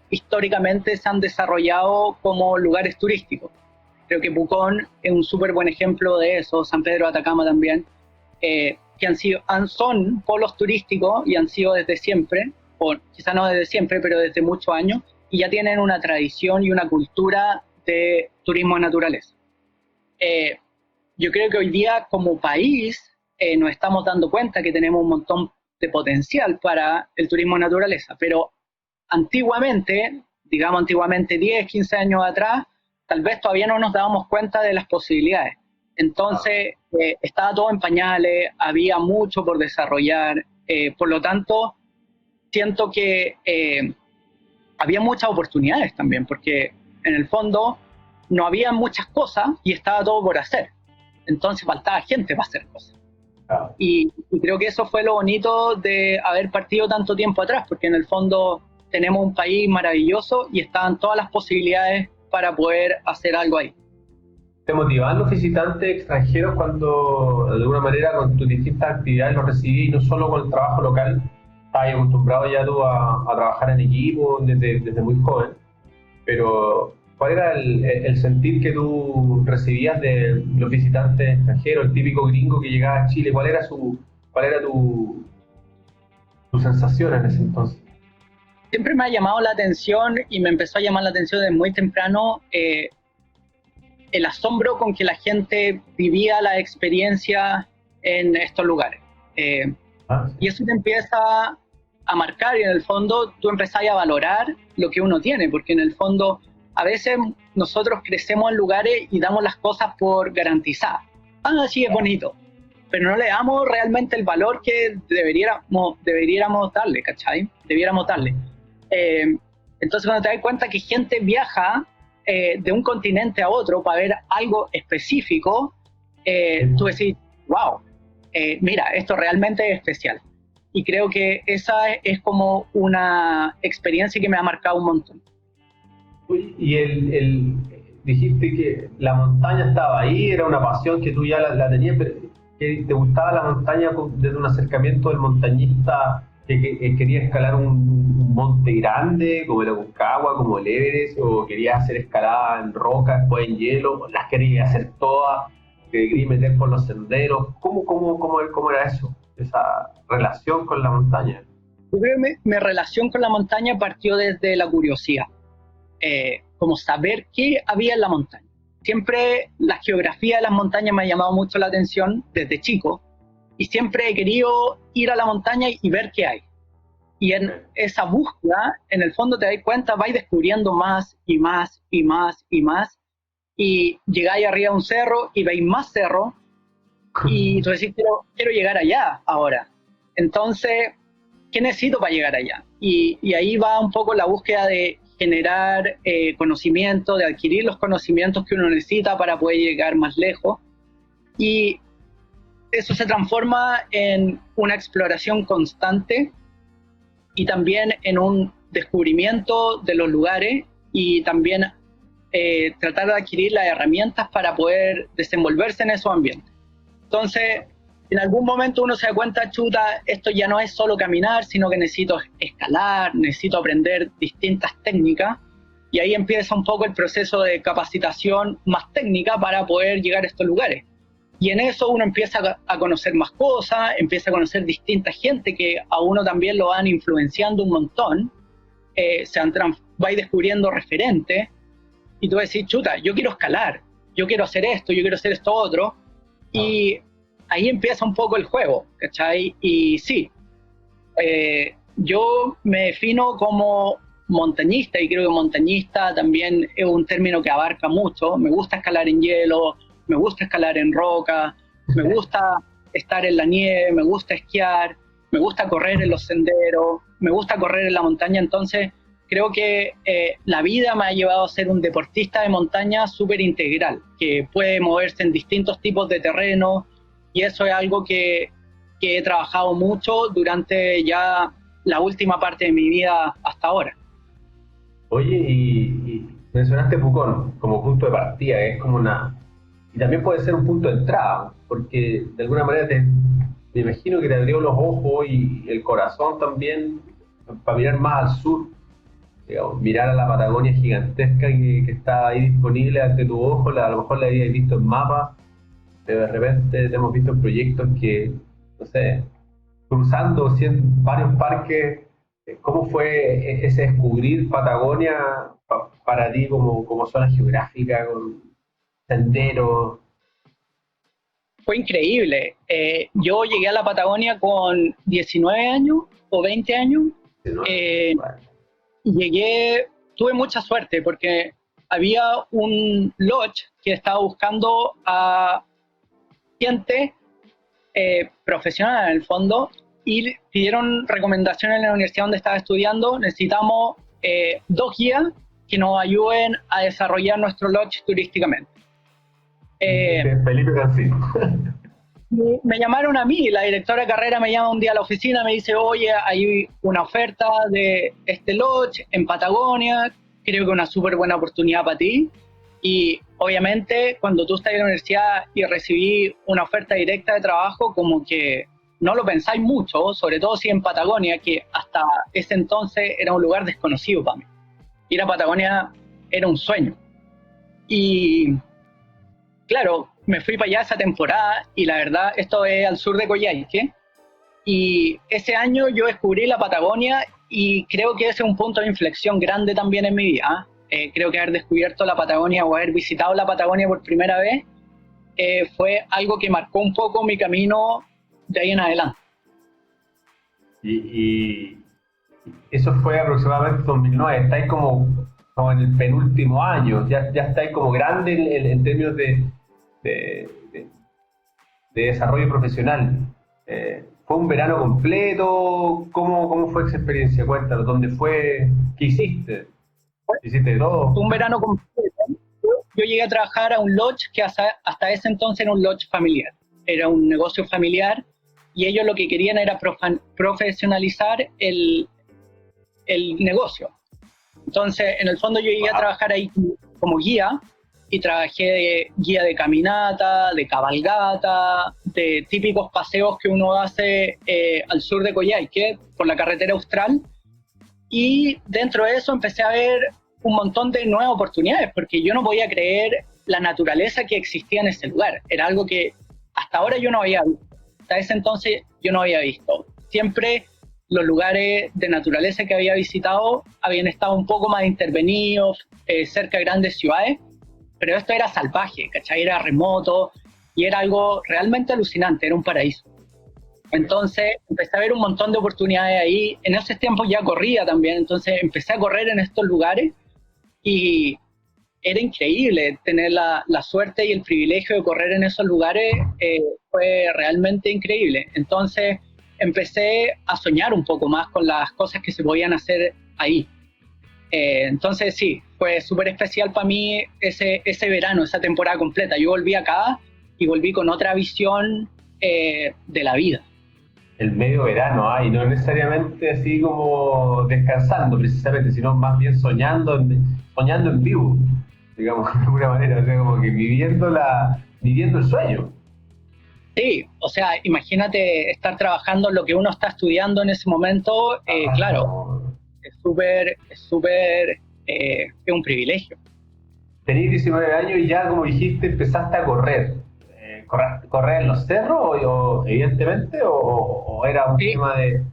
históricamente se han desarrollado como lugares turísticos. Creo que Pucón es un súper buen ejemplo de eso, San Pedro de Atacama también, que son polos turísticos y han sido desde siempre, o quizá no desde siempre, pero desde muchos años, y ya tienen una tradición y una cultura de turismo de naturaleza. Eh, yo creo que hoy día como país nos estamos dando cuenta que tenemos un montón de potencial para el turismo de naturaleza, pero antiguamente, digamos antiguamente 10, 15 años atrás, tal vez todavía no nos dábamos cuenta de las posibilidades. Ah, Entonces, estaba todo en pañales, había mucho por desarrollar, por lo tanto, siento que había muchas oportunidades también, porque en el fondo no había muchas cosas y estaba todo por hacer. Entonces faltaba gente para hacer cosas. claro. Y creo que eso fue lo bonito de haber partido tanto tiempo atrás, porque en el fondo tenemos un país maravilloso y estaban todas las posibilidades para poder hacer algo ahí. ¿Te motivaban los visitantes extranjeros cuando, de alguna manera, con tus distintas actividades los recibí, y no solo con el trabajo local? Estabas acostumbrado ya tú a trabajar en equipo desde muy joven, pero ¿cuál era el sentir que tú recibías de los visitantes extranjeros, el típico gringo que llegaba a Chile? ¿Cuál era tu sensación en ese entonces? Siempre me ha llamado la atención y me empezó a llamar la atención desde muy temprano el asombro con que la gente vivía la experiencia en estos lugares. Ah, Y sí. eso te empieza a marcar y en el fondo tú empezás a valorar lo que uno tiene, porque en el fondo a veces nosotros crecemos en lugares y damos las cosas por garantizadas. Ah, sí, es bonito, pero no le damos realmente el valor que deberíamos darle, ¿cachai? Debiéramos darle. Eh, entonces cuando te das cuenta que gente viaja de un continente a otro para ver algo específico, tú decís, wow, mira, esto realmente es especial. Y creo que esa es como una experiencia que me ha marcado un montón. Uy, y dijiste que la montaña estaba ahí, era una pasión que tú ya la tenías, pero que te gustaba la montaña desde un acercamiento del montañista que quería escalar un monte grande, como el Aconcagua, como el Everest, o quería hacer escalada en roca, después en hielo, las quería hacer todas, que quería meter por los senderos. ¿Cómo era eso? Esa relación con la montaña. Yo creo que mi relación con la montaña partió desde la curiosidad, como saber qué había en la montaña. Siempre la geografía de las montañas me ha llamado mucho la atención desde chico y siempre he querido ir a la montaña y ver qué hay. Y en esa búsqueda, en el fondo te das cuenta, vais descubriendo más y más y más y más y llegáis arriba a un cerro y veis más cerro y tú decís, quiero llegar allá ahora. Entonces, ¿qué necesito para llegar allá? Y ahí va un poco la búsqueda de generar conocimiento, de adquirir los conocimientos que uno necesita para poder llegar más lejos. Y eso se transforma en una exploración constante y también en un descubrimiento de los lugares y también tratar de adquirir las herramientas para poder desenvolverse en esos ambientes. Entonces, en algún momento uno se da cuenta, chuta, esto ya no es solo caminar, sino que necesito escalar, necesito aprender distintas técnicas, y ahí empieza un poco el proceso de capacitación más técnica para poder llegar a estos lugares. Y en eso uno empieza a conocer más cosas, empieza a conocer distinta gente que a uno también lo van influenciando un montón, va descubriendo referentes, y tú decís, chuta, yo quiero escalar, yo quiero hacer esto, yo quiero hacer esto otro, y ahí empieza un poco el juego, ¿cachai? Y sí, yo me defino como montañista y creo que montañista también es un término que abarca mucho. Me gusta escalar en hielo, me gusta escalar en roca, me gusta estar en la nieve, me gusta esquiar, me gusta correr en los senderos, me gusta correr en la montaña. Entonces creo que la vida me ha llevado a ser un deportista de montaña súper integral, que puede moverse en distintos tipos de terreno, y eso es algo que he trabajado mucho durante ya la última parte de mi vida hasta ahora. Oye, y mencionaste Pucón como punto de partida, es como una... Y también puede ser un punto de entrada, porque de alguna manera me imagino que te abrió los ojos y el corazón también para mirar más al sur, digamos, mirar a la Patagonia gigantesca que está ahí disponible ante tu ojo, a lo mejor la habías visto en mapas, pero de repente te hemos visto en proyectos que, no sé, cruzando varios parques. ¿Cómo fue ese descubrir Patagonia para ti como zona geográfica, con senderos? Fue increíble. Yo llegué a la Patagonia con 19 años o 20 años. Bueno. Tuve mucha suerte porque había un lodge que estaba buscando a gente profesional en el fondo, y pidieron recomendaciones en la universidad donde estaba estudiando. Necesitamos 2 guías que nos ayuden a desarrollar nuestro lodge turísticamente. Felipe Cancino. Me llamaron a mí, la directora de carrera me llama un día a la oficina, me dice, oye, hay una oferta de este lodge en Patagonia, creo que es una súper buena oportunidad para ti. Y obviamente cuando tú estás en la universidad y recibí una oferta directa de trabajo, como que no lo pensáis mucho, sobre todo si en Patagonia, que hasta ese entonces era un lugar desconocido para mí. Ir a Patagonia era un sueño. Y claro, me fui para allá esa temporada, y la verdad, esto es al sur de Coyhaique, y ese año yo descubrí la Patagonia, y creo que ese es un punto de inflexión grande también en mi vida. Creo que haber descubierto la Patagonia o haber visitado la Patagonia por primera vez fue algo que marcó un poco mi camino de ahí en adelante. Y eso fue aproximadamente 2009, estáis como en el penúltimo año, ya estáis como grande en términos de desarrollo profesional. ¿Fue un verano completo? ¿Cómo fue esa experiencia? Cuéntanos, ¿dónde fue? ¿Qué hiciste? ¿Hiciste todo? Un verano completo. Yo llegué a trabajar a un lodge que hasta ese entonces era un lodge familiar. Era un negocio familiar, y ellos lo que querían era profesionalizar el negocio. Entonces, en el fondo yo llegué a trabajar ahí como guía, y trabajé de guía de caminata, de cabalgata, de típicos paseos que uno hace al sur de Coyhaique, por la carretera austral. Y dentro de eso empecé a ver un montón de nuevas oportunidades, porque yo no podía creer la naturaleza que existía en ese lugar. Era algo que hasta ahora yo no había visto. Hasta ese entonces yo no había visto. Siempre los lugares de naturaleza que había visitado habían estado un poco más intervenidos, cerca de grandes ciudades, pero esto era salvaje, ¿cachai? Era remoto, y era algo realmente alucinante, era un paraíso. Entonces empecé a ver un montón de oportunidades ahí. En esos tiempos ya corría también, entonces empecé a correr en estos lugares, y era increíble tener la suerte y el privilegio de correr en esos lugares. Fue realmente increíble. Entonces empecé a soñar un poco más con las cosas que se podían hacer ahí. Entonces sí, fue súper especial para mí ese verano, esa temporada completa. Yo volví acá y volví con otra visión de la vida. El medio verano, y no necesariamente así como descansando precisamente, sino más bien soñando en vivo, digamos, de alguna manera, o sea, como que viviendo el sueño. Sí, o sea, imagínate estar trabajando en lo que uno está estudiando en ese momento. Claro, No. es un privilegio. Tenías 19 años y ya, como dijiste, empezaste a correr. ¿Correr en los cerros, evidentemente, o era un tema de...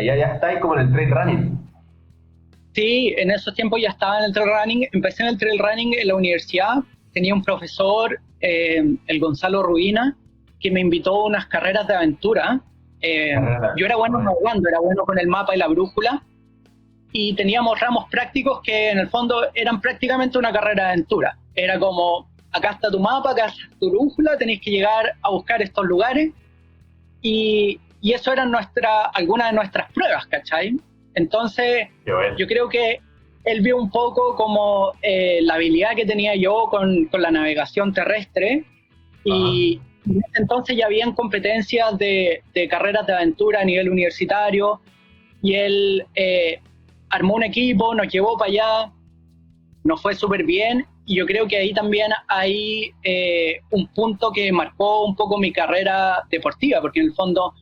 ya estáis como en el trail running? Sí, en esos tiempos ya estaba en el trail running. Empecé en el trail running en la universidad. Tenía un profesor, el Gonzalo Ruina, que me invitó a unas carreras de aventura. Yo era bueno navegando, era bueno con el mapa y la brújula, y teníamos ramos prácticos que en el fondo eran prácticamente una carrera de aventura. Era como, acá está tu mapa, acá está tu brújula, tenéis que llegar a buscar estos lugares, y eso eran algunas de nuestras pruebas, ¿cachai? Entonces, yo creo que él vio un poco como la habilidad que tenía yo con la navegación terrestre, y En ese entonces ya habían competencias de carreras de aventura a nivel universitario y él armó un equipo, nos llevó para allá, nos fue súper bien y yo creo que ahí también hay un punto que marcó un poco mi carrera deportiva, porque en el fondo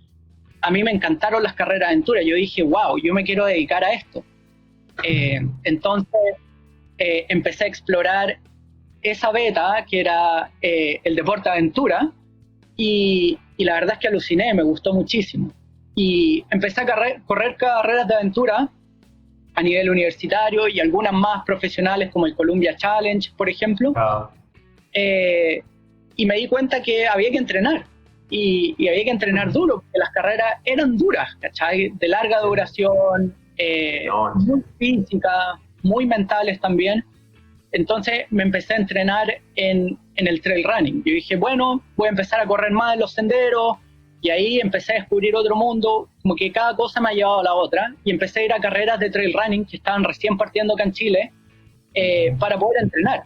a mí me encantaron las carreras de aventura. Yo dije, wow, yo me quiero dedicar a esto. Entonces empecé a explorar esa beta que era el deporte aventura y la verdad es que aluciné, me gustó muchísimo. Y empecé a correr carreras de aventura a nivel universitario y algunas más profesionales como el Columbia Challenge, por ejemplo. Y me di cuenta que había que entrenar. Y había que entrenar duro, porque las carreras eran duras, ¿cachai? De larga duración, muy físicas, muy mentales también. Entonces me empecé a entrenar en el trail running. Yo dije, bueno, voy a empezar a correr más en los senderos, y ahí empecé a descubrir otro mundo, como que cada cosa me ha llevado a la otra, y empecé a ir a carreras de trail running que estaban recién partiendo acá en Chile, para poder entrenar.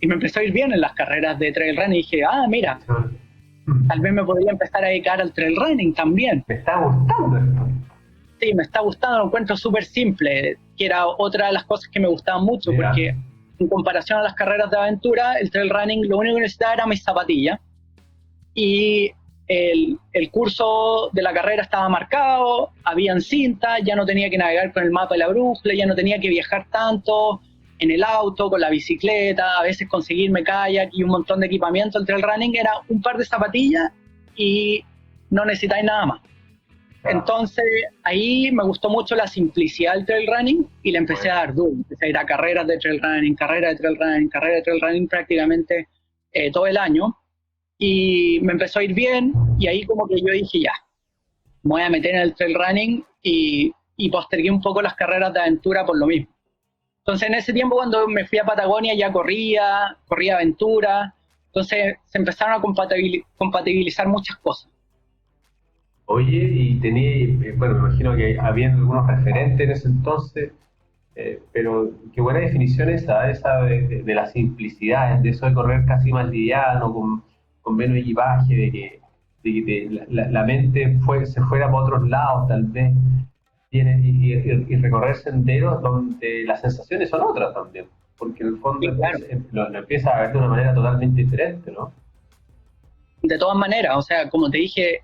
Y me empezó a ir bien en las carreras de trail running, y dije, mira, tal vez me podría empezar a dedicar al trail running también. ¿Me está gustando esto? Sí, me está gustando, lo encuentro súper simple, que era otra de las cosas que me gustaban mucho, porque en comparación a las carreras de aventura, el trail running lo único que necesitaba era mis zapatillas, y el curso de la carrera estaba marcado, habían cintas, ya no tenía que navegar con el mapa de la brújula, ya no tenía que viajar tanto en el auto, con la bicicleta, a veces conseguirme kayak y un montón de equipamiento. El trail running era un par de zapatillas y no necesitáis nada más. Entonces ahí me gustó mucho la simplicidad del trail running y le empecé a dar duro. Empecé a ir a carreras de trail running, carreras de trail running, carreras de trail running prácticamente todo el año. Y me empezó a ir bien y ahí como que yo dije ya, me voy a meter en el trail running y postergué un poco las carreras de aventura por lo mismo. Entonces en ese tiempo cuando me fui a Patagonia ya corría aventura, entonces se empezaron a compatibilizar muchas cosas. Oye, y tenía, bueno, me imagino que había algunos referentes en ese entonces, pero qué buena definición esa de la simplicidad, de eso de correr casi más liviano, con menos equipaje, de que la mente se fuera para otros lados tal vez, y recorrer senderos donde las sensaciones son otras también, porque en el fondo Sí, claro. lo empiezas a ver de una manera totalmente diferente, ¿no? De todas maneras, o sea, como te dije,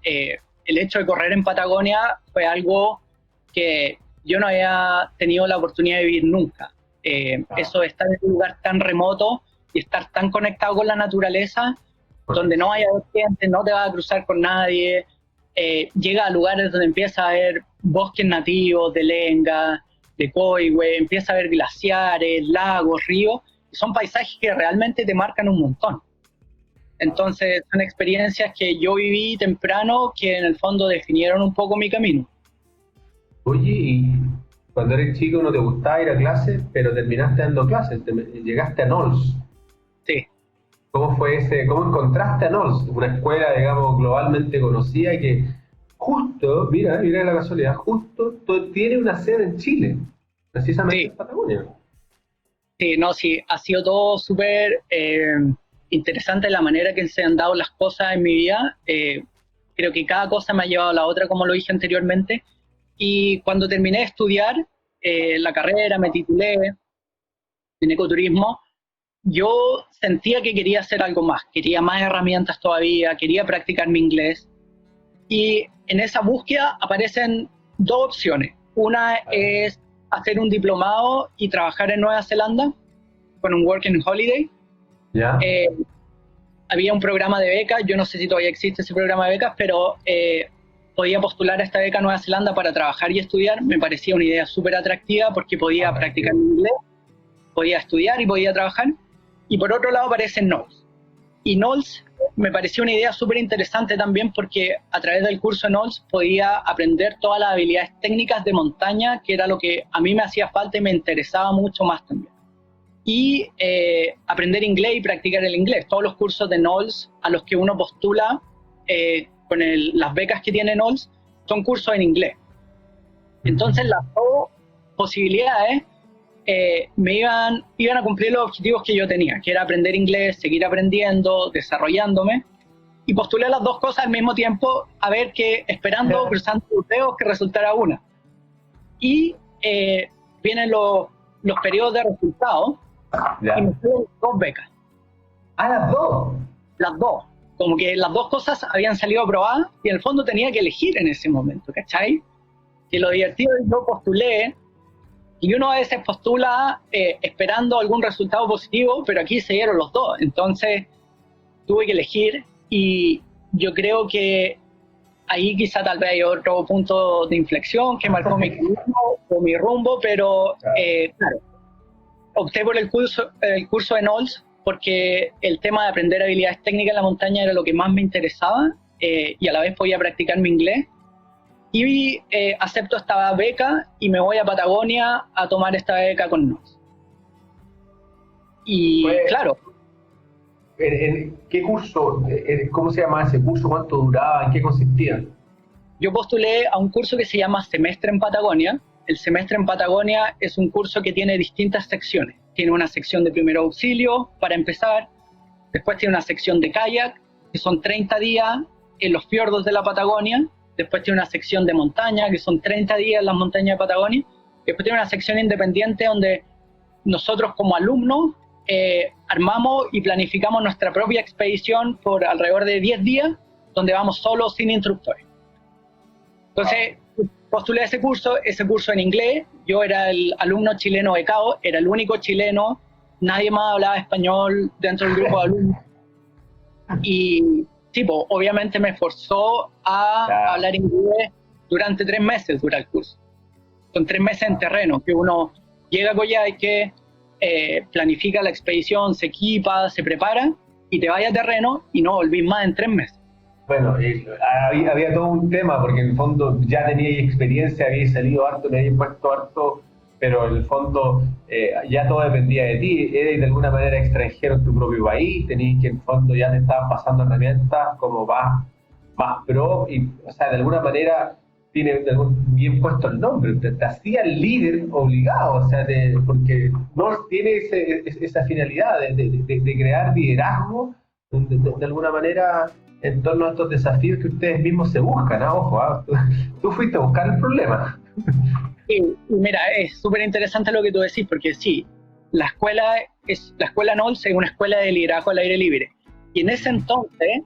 el hecho de correr en Patagonia fue algo que yo no había tenido la oportunidad de vivir nunca. Eso de estar en un lugar tan remoto y estar tan conectado con la naturaleza, donde no haya gente, no te vas a cruzar con nadie, llega a lugares donde empieza a haber bosques nativos de lenga, de coigüe, empieza a haber glaciares, lagos, ríos, y son paisajes que realmente te marcan un montón. Entonces son experiencias que yo viví temprano que en el fondo definieron un poco mi camino. Oye, y cuando eres chico no te gustaba ir a clases, pero terminaste dando clases, llegaste a NOLS. Sí. ¿Cómo fue cómo encontraste a NOLS? Una escuela, digamos, globalmente conocida y que justo, mira la casualidad, justo tiene una sede en Chile, precisamente en Patagonia. Sí, no, sí, ha sido todo súper interesante la manera que se han dado las cosas en mi vida. Creo que cada cosa me ha llevado a la otra, como lo dije anteriormente. Y cuando terminé de estudiar la carrera, me titulé en ecoturismo, yo sentía que quería hacer algo más, quería más herramientas todavía, quería practicar mi inglés. Y en esa búsqueda aparecen dos opciones. Una es hacer un diplomado y trabajar en Nueva Zelanda con un Working Holiday. ¿Ya? Había un programa de becas, yo no sé si todavía existe ese programa de becas, pero podía postular a esta beca a Nueva Zelanda para trabajar y estudiar. Me parecía una idea súper atractiva porque podía practicar mi inglés, podía estudiar y podía trabajar. Y por otro lado aparece NOLS. Y NOLS me pareció una idea súper interesante también porque a través del curso de NOLS podía aprender todas las habilidades técnicas de montaña, que era lo que a mí me hacía falta y me interesaba mucho más también. Y aprender inglés y practicar el inglés. Todos los cursos de NOLS a los que uno postula con las becas que tiene NOLS son cursos en inglés. Entonces las dos posibilidades me iban a cumplir los objetivos que yo tenía, que era aprender inglés, seguir aprendiendo, desarrollándome. y postulé las dos cosas al mismo tiempo, a ver que, esperando, cruzando los dedos, que resultara una. Y vienen los periodos de resultados, y me fueron 2 becas. ¿Ah, las dos? Las dos. Como que las dos cosas habían salido aprobadas, y en el fondo tenía que elegir en ese momento, ¿cachai? Que lo divertido es que yo postulé, y uno a veces postula esperando algún resultado positivo, pero aquí se dieron los dos, entonces tuve que elegir, y yo creo que ahí quizá tal vez hay otro punto de inflexión que marcó mi camino o mi rumbo, pero claro, opté por el curso de NOLS porque el tema de aprender habilidades técnicas en la montaña era lo que más me interesaba, y a la vez podía practicar mi inglés. Y acepto esta beca y me voy a Patagonia a tomar esta beca con NOLS. Y pues, claro. ¿En qué curso? ¿Cómo se llama ese curso? ¿Cuánto duraba? ¿En qué consistía? Yo postulé a un curso que se llama Semestre en Patagonia. El Semestre en Patagonia es un curso que tiene distintas secciones. Tiene una sección de primer auxilio para empezar, después tiene una sección de kayak, que son 30 días en los fiordos de la Patagonia, después tiene una sección de montaña, que son 30 días en las montañas de Patagonia, y después tiene una sección independiente donde nosotros como alumnos armamos y planificamos nuestra propia expedición por alrededor de 10 días, donde vamos solos sin instructores. Entonces, postulé ese curso en inglés. Yo era el alumno chileno becado, era el único chileno, nadie más hablaba español dentro del grupo de alumnos. Y, tipo, obviamente me forzó a hablar inglés durante 3 meses, dura el curso. Son 3 meses en terreno, que uno llega a Coyhaique, planifica la expedición, se equipa, se prepara, y te vaya a terreno y no volvís más en 3 meses. Bueno, había todo un tema, porque en el fondo ya teníais experiencia, habíais salido harto, le habíais puesto harto, pero en el fondo ya todo dependía de ti. Eres de alguna manera extranjero en tu propio país, tenías que en el fondo ya te estaban pasando herramientas como más pro, y o sea, de alguna manera tiene bien puesto el nombre, te hacía el líder obligado, o sea, porque no tiene esa finalidad de crear liderazgo de alguna manera en torno a estos desafíos que ustedes mismos se buscan, ¿no? Ojo, tú fuiste a buscar el problema. Y mira, es súper interesante lo que tú decís, porque sí, la escuela NOLS es una escuela de liderazgo al aire libre. Y en ese entonces,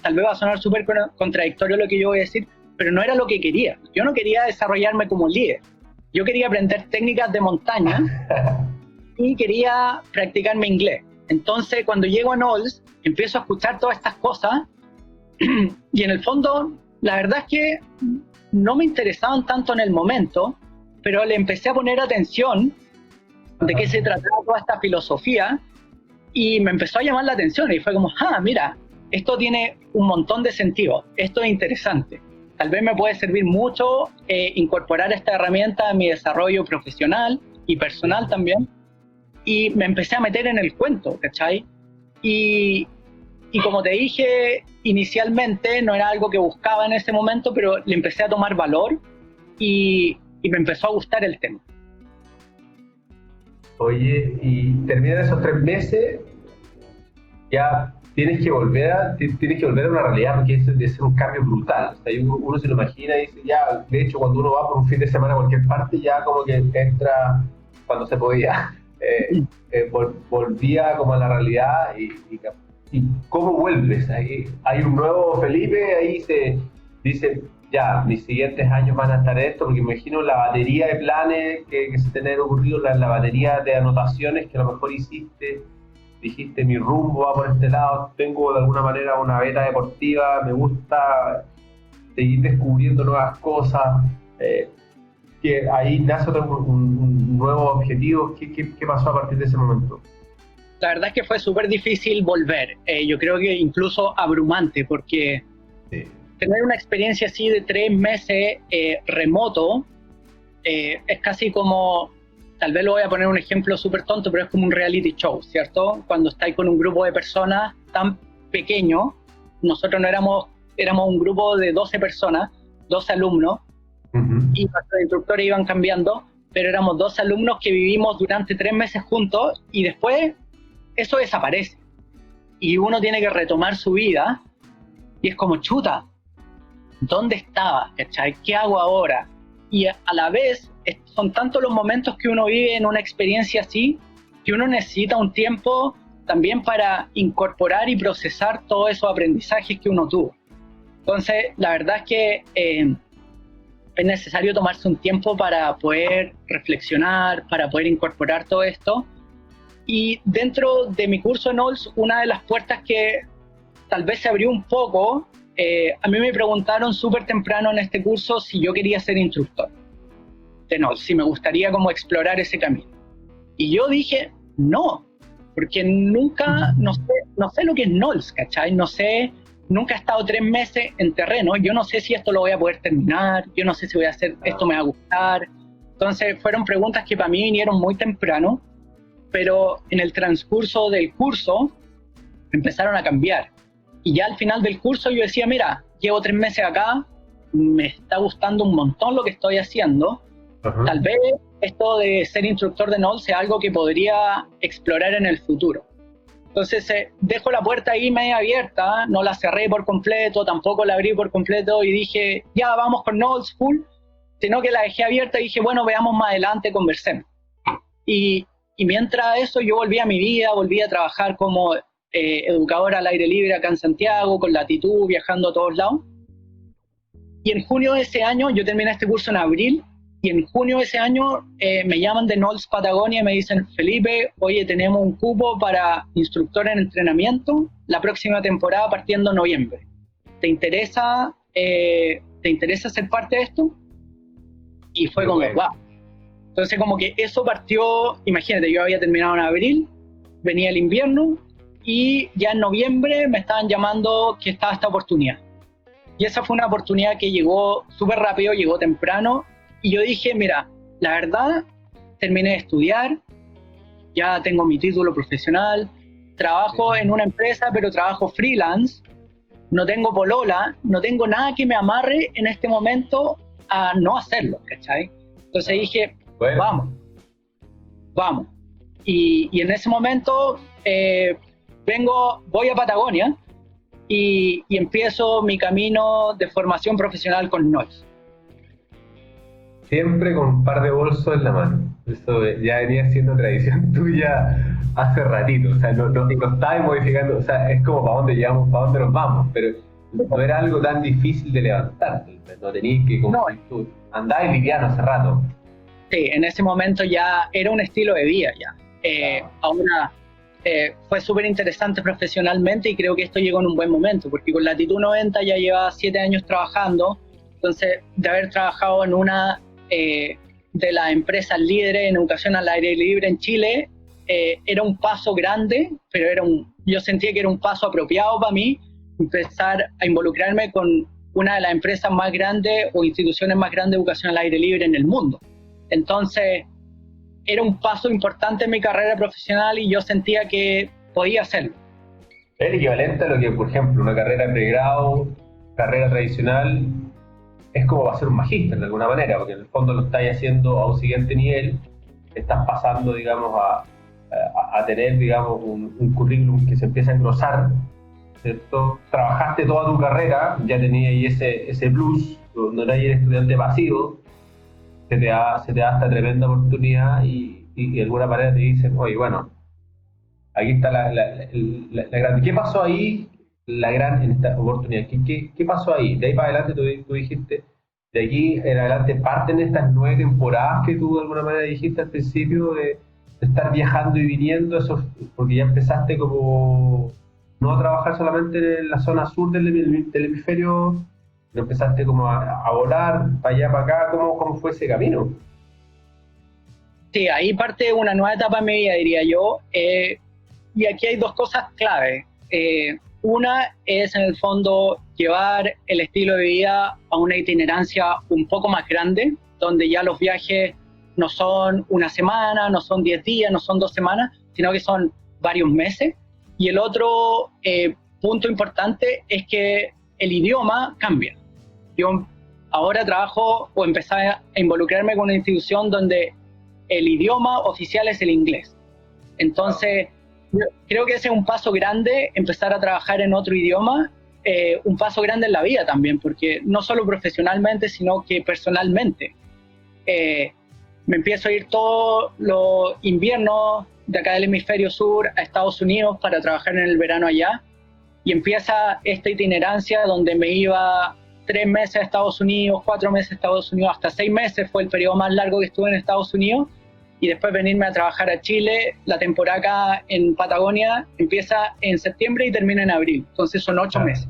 tal vez va a sonar súper contradictorio lo que yo voy a decir, pero no era lo que quería. Yo no quería desarrollarme como líder. Yo quería aprender técnicas de montaña y quería practicar mi inglés. Entonces, cuando llego a NOLS, empiezo a escuchar todas estas cosas y en el fondo, la verdad es que no me interesaban tanto en el momento, pero le empecé a poner atención de qué se trataba toda esta filosofía y me empezó a llamar la atención y fue como, mira, esto tiene un montón de sentido, esto es interesante. Tal vez me puede servir mucho incorporar esta herramienta a mi desarrollo profesional y personal también. Y me empecé a meter en el cuento, ¿cachai? Y como te dije, inicialmente no era algo que buscaba en ese momento, pero le empecé a tomar valor y me empezó a gustar el tema. Oye, y terminan esos 3 meses, ya tienes que volver a una realidad, porque es un cambio brutal. O sea, uno se lo imagina y dice, ya, de hecho, cuando uno va por un fin de semana a cualquier parte, ya como que entra cuando se podía. Volvía como a la realidad y ¿cómo vuelves? Hay un nuevo Felipe, ahí se dice, ya, mis siguientes años van a estar esto, porque me imagino la batería de planes que se tener ocurrido, la batería de anotaciones que a lo mejor dijiste, mi rumbo va por este lado, tengo de alguna manera una beta deportiva, me gusta seguir descubriendo nuevas cosas, que ahí nace un nuevo objetivo. ¿Qué pasó a partir de ese momento? La verdad es que fue súper difícil volver, yo creo que incluso abrumante, porque tener una experiencia así de 3 meses remoto es casi como, tal vez lo voy a poner un ejemplo súper tonto, pero es como un reality show, ¿cierto? Cuando estáis con un grupo de personas tan pequeño, nosotros éramos un grupo de 12 personas, 12 alumnos, y nuestros instructores iban cambiando, pero éramos 12 alumnos que vivimos durante 3 meses juntos y después eso desaparece y uno tiene que retomar su vida Y es como, chuta, ¿dónde estaba? ¿Cachai? ¿Qué hago ahora? Y a la vez, son tantos los momentos que uno vive en una experiencia así, que uno necesita un tiempo también para incorporar y procesar todos esos aprendizajes que uno tuvo. Entonces, la verdad es que es necesario tomarse un tiempo para poder reflexionar, para poder incorporar todo esto. Y dentro de mi curso en OLS, una de las puertas que tal vez se abrió un poco, a mí me preguntaron súper temprano en este curso si yo quería ser instructor de NOLS, si me gustaría como explorar ese camino. Y yo dije, no, porque nunca, no sé lo que es NOLS, ¿cachai? No sé, nunca he estado 3 meses en terreno, yo no sé si esto lo voy a poder terminar, yo no sé si voy a hacer, esto me va a gustar. Entonces fueron preguntas que para mí vinieron muy temprano, pero en el transcurso del curso empezaron a cambiar. Y ya al final del curso yo decía, mira, llevo 3 meses acá, me está gustando un montón lo que estoy haciendo. Uh-huh. Tal vez esto de ser instructor de NOLS sea algo que podría explorar en el futuro. Entonces dejo la puerta ahí media abierta, no la cerré por completo, tampoco la abrí por completo y dije, ya vamos con NOLS full, sino que la dejé abierta y dije, bueno, veamos más adelante, conversemos. Y mientras eso yo volví a mi vida, volví a trabajar como educador al aire libre acá en Santiago, con Latitud, viajando a todos lados. Y en junio de ese año, yo terminé este curso en abril, y en junio de ese año me llaman de NOLS Patagonia y me dicen, Felipe, oye, tenemos un cupo para instructor en entrenamiento la próxima temporada partiendo en noviembre. ¿Te interesa ser parte de esto? Y fue como, wow. Entonces como que eso partió, imagínate, yo había terminado en abril, venía el invierno, y ya en noviembre me estaban llamando que estaba esta oportunidad. Y esa fue una oportunidad que llegó súper rápido, llegó temprano, y yo dije, mira, la verdad, terminé de estudiar, ya tengo mi título profesional, trabajo en una empresa, pero trabajo freelance, no tengo polola, no tengo nada que me amarre en este momento a no hacerlo, ¿cachai? Entonces dije, bueno, vamos. Y en ese momento voy a Patagonia y empiezo mi camino de formación profesional con NOLS. Siempre con un par de bolsos en la mano. Eso ya venía siendo tradición tuya hace ratito. O sea, no estabas modificando. O sea, es como para dónde llegamos, para dónde nos vamos. Pero no era algo tan difícil de levantar. No tenías que, como tú andabas liviano hace rato. Sí, en ese momento ya era un estilo de vida ya. Ahora fue súper interesante profesionalmente y creo que esto llegó en un buen momento, porque con Latitud 90 ya llevaba 7 años trabajando. Entonces, de haber trabajado en una de las empresas líderes en educación al aire libre en Chile, era un paso grande, pero yo sentía que era un paso apropiado para mí, empezar a involucrarme con una de las empresas más grandes o instituciones más grandes de educación al aire libre en el mundo. Entonces, era un paso importante en mi carrera profesional y yo sentía que podía hacerlo. Es equivalente a lo que, por ejemplo, una carrera de pregrado, carrera tradicional, es como va a ser un magíster de alguna manera, porque en el fondo lo estás haciendo a un siguiente nivel, estás pasando, digamos, a tener, digamos, un currículum que se empieza a engrosar, ¿cierto? Trabajaste toda tu carrera, ya tenías ese plus, no eras el estudiante pasivo, se te da esta tremenda oportunidad y de alguna manera te dicen, oye, bueno, aquí está la gran... ¿Qué pasó ahí? En esta oportunidad. ¿Qué pasó ahí? De ahí para adelante tú dijiste, de aquí en adelante parten estas 9 temporadas que tú de alguna manera dijiste al principio de estar viajando y viniendo, eso, porque ya empezaste como no a trabajar solamente en la zona sur del hemisferio, pero empezaste como a volar para allá, para acá. ¿Cómo fue ese camino? Sí, ahí parte una nueva etapa en mi vida, diría yo, y aquí hay 2 cosas clave. Una es, en el fondo, llevar el estilo de vida a una itinerancia un poco más grande, donde ya los viajes no son una semana, no son 10 días, no son 2 semanas, sino que son varios meses. Y el otro punto importante es que el idioma cambia. Yo ahora trabajo o empecé a involucrarme con una institución donde el idioma oficial es el inglés. Entonces, creo que ese es un paso grande, empezar a trabajar en otro idioma, un paso grande en la vida también, porque no solo profesionalmente, sino que personalmente. Me empiezo a ir todos los inviernos de acá del hemisferio sur a Estados Unidos para trabajar en el verano allá, y empieza esta itinerancia donde me iba 3 meses a Estados Unidos, 4 meses a Estados Unidos, hasta 6 meses fue el periodo más largo que estuve en Estados Unidos, y después venirme a trabajar a Chile. La temporada acá en Patagonia empieza en septiembre y termina en abril, entonces son 8 meses.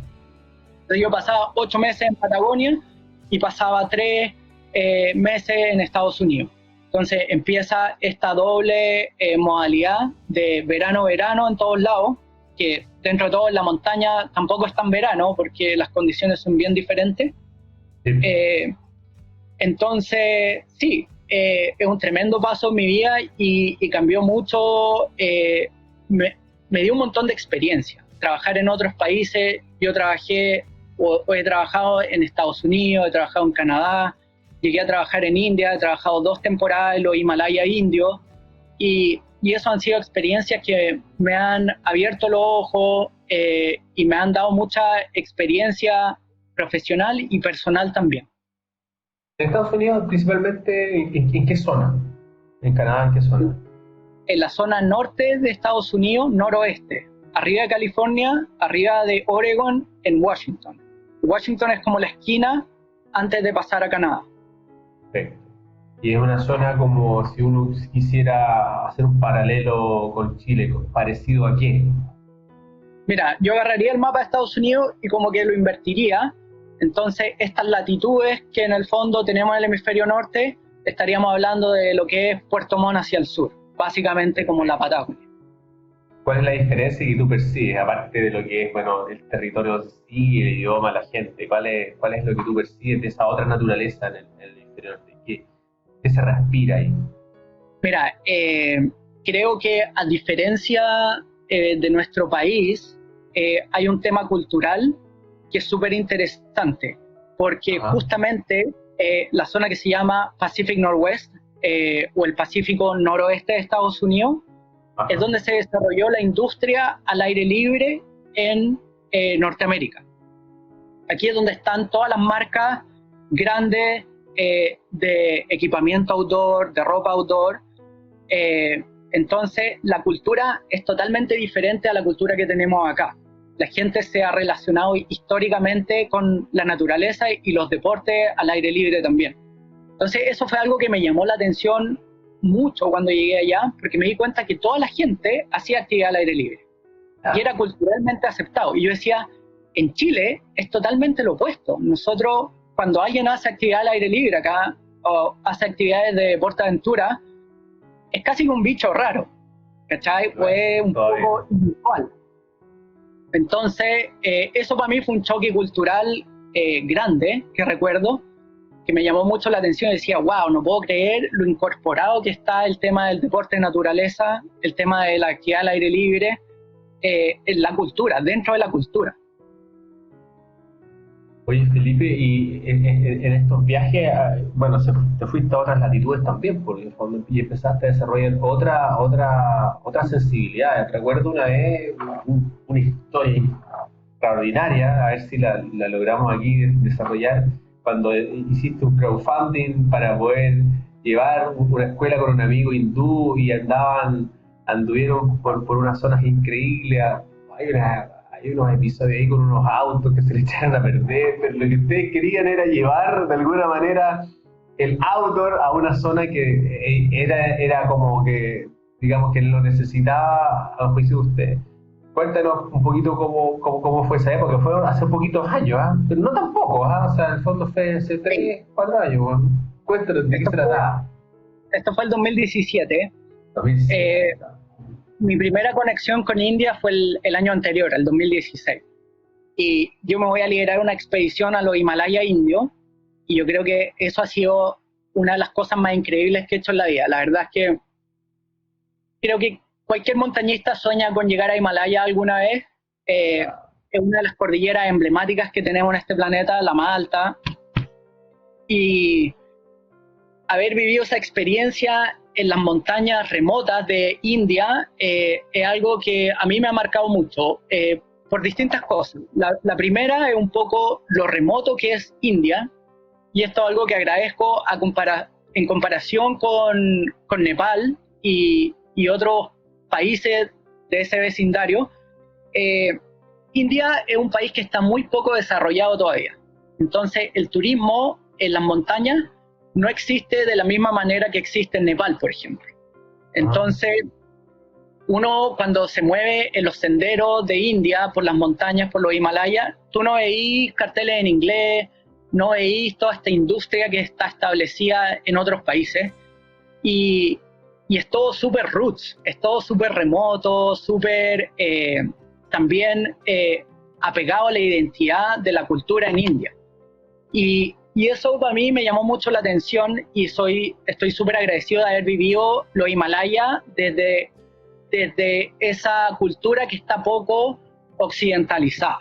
Entonces yo pasaba 8 meses en Patagonia y pasaba 3 meses en Estados Unidos. Entonces empieza esta doble modalidad de verano-verano en todos lados, que dentro de todo en la montaña tampoco es tan verano porque las condiciones son bien diferentes. Sí. Entonces, sí, es un tremendo paso en mi vida y cambió mucho, me dio un montón de experiencia. Trabajar en otros países, yo trabajé o he trabajado en Estados Unidos, he trabajado en Canadá, llegué a trabajar en India, he trabajado 2 temporadas en los Himalayas indios, y eso han sido experiencias que me han abierto los ojos y me han dado mucha experiencia profesional y personal también. ¿En Estados Unidos principalmente en qué zona? ¿En Canadá en qué zona? En la zona norte de Estados Unidos, noroeste, arriba de California, arriba de Oregon, en Washington. Washington es como la esquina antes de pasar a Canadá. Perfecto. Y es una zona como si uno quisiera hacer un paralelo con Chile, ¿parecido a qué? Mira, yo agarraría el mapa de Estados Unidos y como que lo invertiría. Entonces, estas latitudes que en el fondo tenemos en el hemisferio norte, estaríamos hablando de lo que es Puerto Montt hacia el sur, básicamente como la Patagonia. ¿Cuál es la diferencia que tú percibes, aparte de lo que es, bueno, el territorio, sí, el idioma, la gente? ¿Cuál es lo que tú percibes de esa otra naturaleza en el hemisferio norte? ¿Qué se respira ahí? Mira, creo que a diferencia de nuestro país, hay un tema cultural que es súper interesante, porque justamente la zona que se llama Pacific Northwest o el Pacífico Noroeste de Estados Unidos es donde se desarrolló la industria al aire libre en Norteamérica. Aquí es donde están todas las marcas grandes de equipamiento outdoor, de ropa outdoor. Entonces la cultura es totalmente diferente a la cultura que tenemos acá. La gente se ha relacionado históricamente con la naturaleza y los deportes al aire libre también. Entonces eso fue algo que me llamó la atención mucho cuando llegué allá, porque me di cuenta que toda la gente hacía actividad al aire libre y era culturalmente aceptado. Y yo decía, en Chile es totalmente lo opuesto. Nosotros, cuando alguien hace actividad al aire libre acá o hace actividades de deporte aventura, es casi un bicho raro, ¿cachai? Fue un poco inusual. Entonces, eso para mí fue un choque cultural grande, que recuerdo, que me llamó mucho la atención. Decía, wow, no puedo creer lo incorporado que está el tema del deporte de naturaleza, el tema de la actividad al aire libre, en la cultura, dentro de la cultura. Oye, Felipe, y en estos viajes, bueno, te fuiste a otras latitudes también, porque y empezaste a desarrollar otra sensibilidad. Recuerdo una vez una historia extraordinaria, a ver si la logramos aquí desarrollar, cuando hiciste un crowdfunding para poder llevar una escuela con un amigo hindú y anduvieron por unas zonas increíbles. Hay unos episodios ahí con unos autos que se le echaron a perder, pero lo que ustedes querían era llevar de alguna manera el outdoor a una zona que era como que, digamos, que lo necesitaba a juicio de ustedes. Cuéntanos un poquito cómo fue esa época. Fue hace poquitos años, pero no tampoco, o sea, en el fondo fue hace 3, 4 años. Cuéntanos de qué se trataba. Esto fue el 2017. 2017. Mi primera conexión con India fue el año anterior, el 2016. Y yo me voy a liderar una expedición a los Himalayas indios, y yo creo que eso ha sido una de las cosas más increíbles que he hecho en la vida. La verdad es que creo que cualquier montañista sueña con llegar a Himalaya alguna vez. Es una de las cordilleras emblemáticas que tenemos en este planeta, la más alta. Y haber vivido esa experiencia en las montañas remotas de India es algo que a mí me ha marcado mucho. por distintas cosas. La primera es un poco lo remoto que es India, y esto es algo que agradezco en comparación con Nepal y otros países de ese vecindario. India es un país que está muy poco desarrollado todavía. Entonces, el turismo en las montañas no existe de la misma manera que existe en Nepal, por ejemplo. Entonces, uno cuando se mueve en los senderos de India, por las montañas, por los Himalayas, tú no veís carteles en inglés, no veís toda esta industria que está establecida en otros países. Y es todo súper roots, es todo súper remoto, súper también apegado a la identidad de la cultura en India. Y eso para mí me llamó mucho la atención y estoy súper agradecido de haber vivido los Himalayas desde esa cultura que está poco occidentalizada.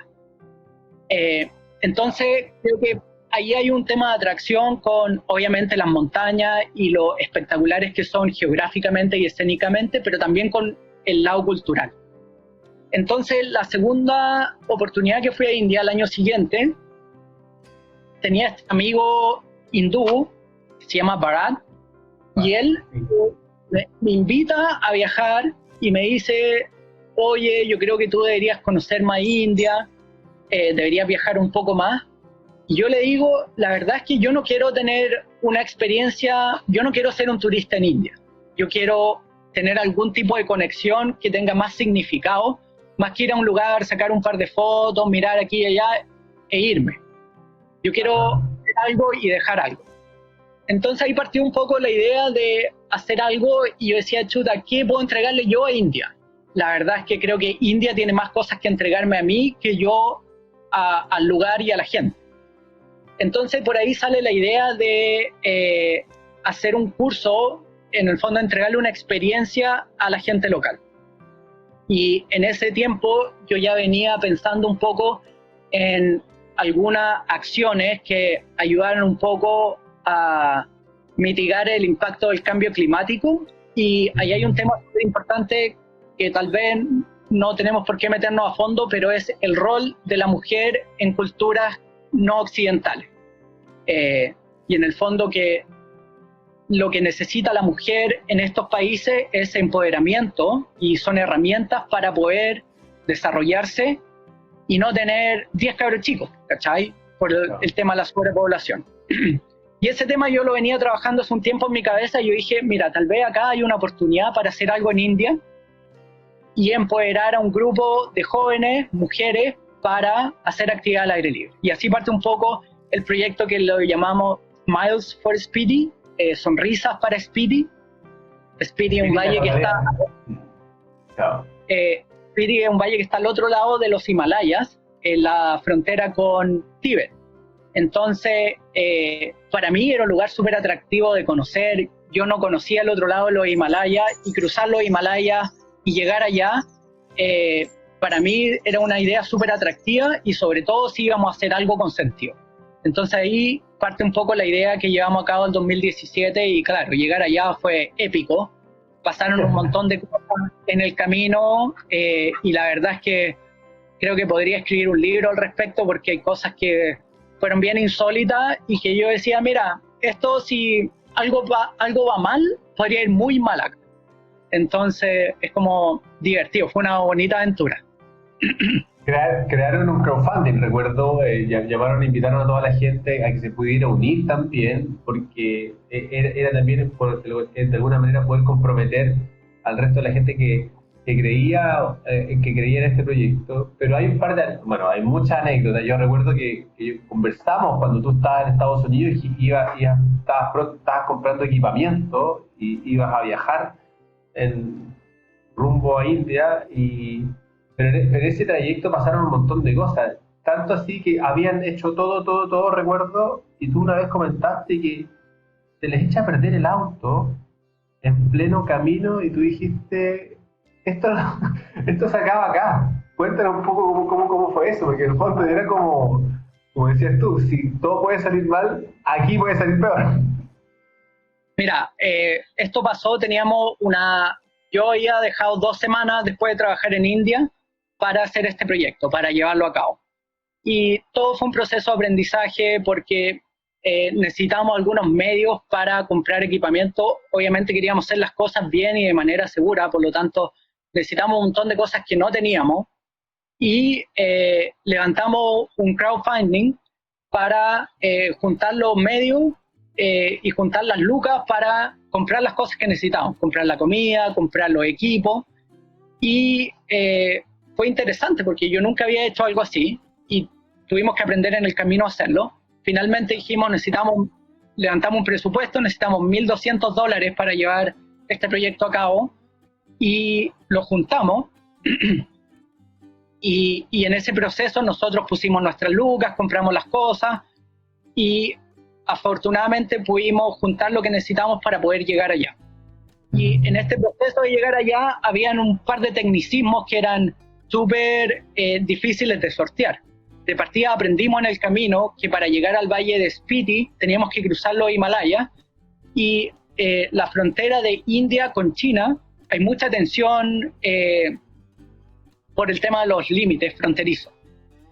Entonces creo que ahí hay un tema de atracción con obviamente las montañas y lo espectaculares que son geográficamente y escénicamente, pero también con el lado cultural. Entonces la segunda oportunidad que fui a India al año siguiente, tenía este amigo hindú, que se llama Bharat, y él me invita a viajar y me dice, oye, yo creo que tú deberías conocer más India, deberías viajar un poco más. Y yo le digo, la verdad es que yo no quiero tener una experiencia, yo no quiero ser un turista en India. Yo quiero tener algún tipo de conexión que tenga más significado, más que ir a un lugar, sacar un par de fotos, mirar aquí y allá e irme. Yo quiero hacer algo y dejar algo. Entonces ahí partió un poco la idea de hacer algo y yo decía, chuta, ¿qué puedo entregarle yo a India? La verdad es que creo que India tiene más cosas que entregarme a mí que yo al lugar y a la gente. Entonces por ahí sale la idea de hacer un curso, en el fondo entregarle una experiencia a la gente local. Y en ese tiempo yo ya venía pensando un poco en algunas acciones que ayudaran un poco a mitigar el impacto del cambio climático. Y ahí hay un tema súper importante que tal vez no tenemos por qué meternos a fondo, pero es el rol de la mujer en culturas no occidentales. Y en el fondo que lo que necesita la mujer en estos países es empoderamiento y son herramientas para poder desarrollarse y no tener 10 cabros chicos, ¿cachai? Por el tema de la sobrepoblación. Y ese tema yo lo venía trabajando hace un tiempo en mi cabeza y yo dije, mira, tal vez acá hay una oportunidad para hacer algo en India y empoderar a un grupo de jóvenes, mujeres, para hacer actividad al aire libre. Y así parte un poco el proyecto que lo llamamos Smiles for Spiti, sonrisas para Spiti. Spiti es un valle que está... Spiti es un valle que está al otro lado de los Himalayas, en la frontera con Tíbet. Entonces, para mí era un lugar súper atractivo de conocer. Yo no conocía el otro lado de los Himalayas y cruzar los Himalayas y llegar allá, para mí era una idea súper atractiva y sobre todo si íbamos a hacer algo con sentido. Entonces ahí parte un poco la idea que llevamos a cabo en 2017 y claro, llegar allá fue épico. Pasaron un montón de cosas en el camino y la verdad es que creo que podría escribir un libro al respecto porque hay cosas que fueron bien insólitas y que yo decía, mira, esto si algo va mal, podría ir muy mal acá. Entonces es como divertido, fue una bonita aventura. Crearon un crowdfunding, recuerdo, invitaron a toda la gente a que se pudiera unir también, porque era también de alguna manera poder comprometer al resto de la gente que creía en este proyecto. Pero hay hay muchas anécdotas. Yo recuerdo que conversamos cuando tú estabas en Estados Unidos y estabas comprando equipamiento y ibas a viajar en rumbo a India pero en ese trayecto pasaron un montón de cosas, tanto así que habían hecho todo, recuerdo, y tú una vez comentaste que se les echa a perder el auto en pleno camino y tú dijiste, esto se acaba acá. Cuéntanos un poco cómo fue eso, porque en el fondo era como decías tú, si todo puede salir mal, aquí puede salir peor. Mira, esto pasó, yo había dejado 2 semanas después de trabajar en India, para hacer este proyecto, para llevarlo a cabo. Y todo fue un proceso de aprendizaje porque necesitábamos algunos medios para comprar equipamiento. Obviamente queríamos hacer las cosas bien y de manera segura, por lo tanto necesitamos un montón de cosas que no teníamos y levantamos un crowdfunding para juntar los medios y juntar las lucas para comprar las cosas que necesitábamos, comprar la comida, comprar los equipos. Y fue interesante porque yo nunca había hecho algo así y tuvimos que aprender en el camino a hacerlo. Finalmente dijimos, levantamos un presupuesto, necesitamos $1,200 para llevar este proyecto a cabo y lo juntamos. Y en ese proceso nosotros pusimos nuestras lucas, compramos las cosas y afortunadamente pudimos juntar lo que necesitamos para poder llegar allá. Y en este proceso de llegar allá habían un par de tecnicismos que eran súper difíciles de sortear. De partida aprendimos en el camino que para llegar al valle de Spiti teníamos que cruzar los Himalayas y la frontera de India con China hay mucha tensión por el tema de los límites fronterizos.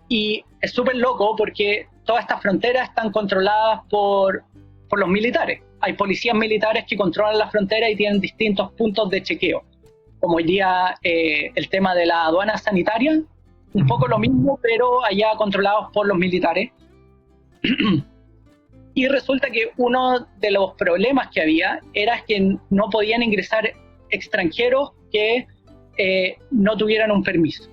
Y es súper loco porque todas estas fronteras están controladas por los militares. Hay policías militares que controlan la frontera y tienen distintos puntos de chequeo. Como hoy día el tema de la aduana sanitaria, un poco lo mismo, pero allá controlados por los militares. Y resulta que uno de los problemas que había era que no podían ingresar extranjeros que no tuvieran un permiso.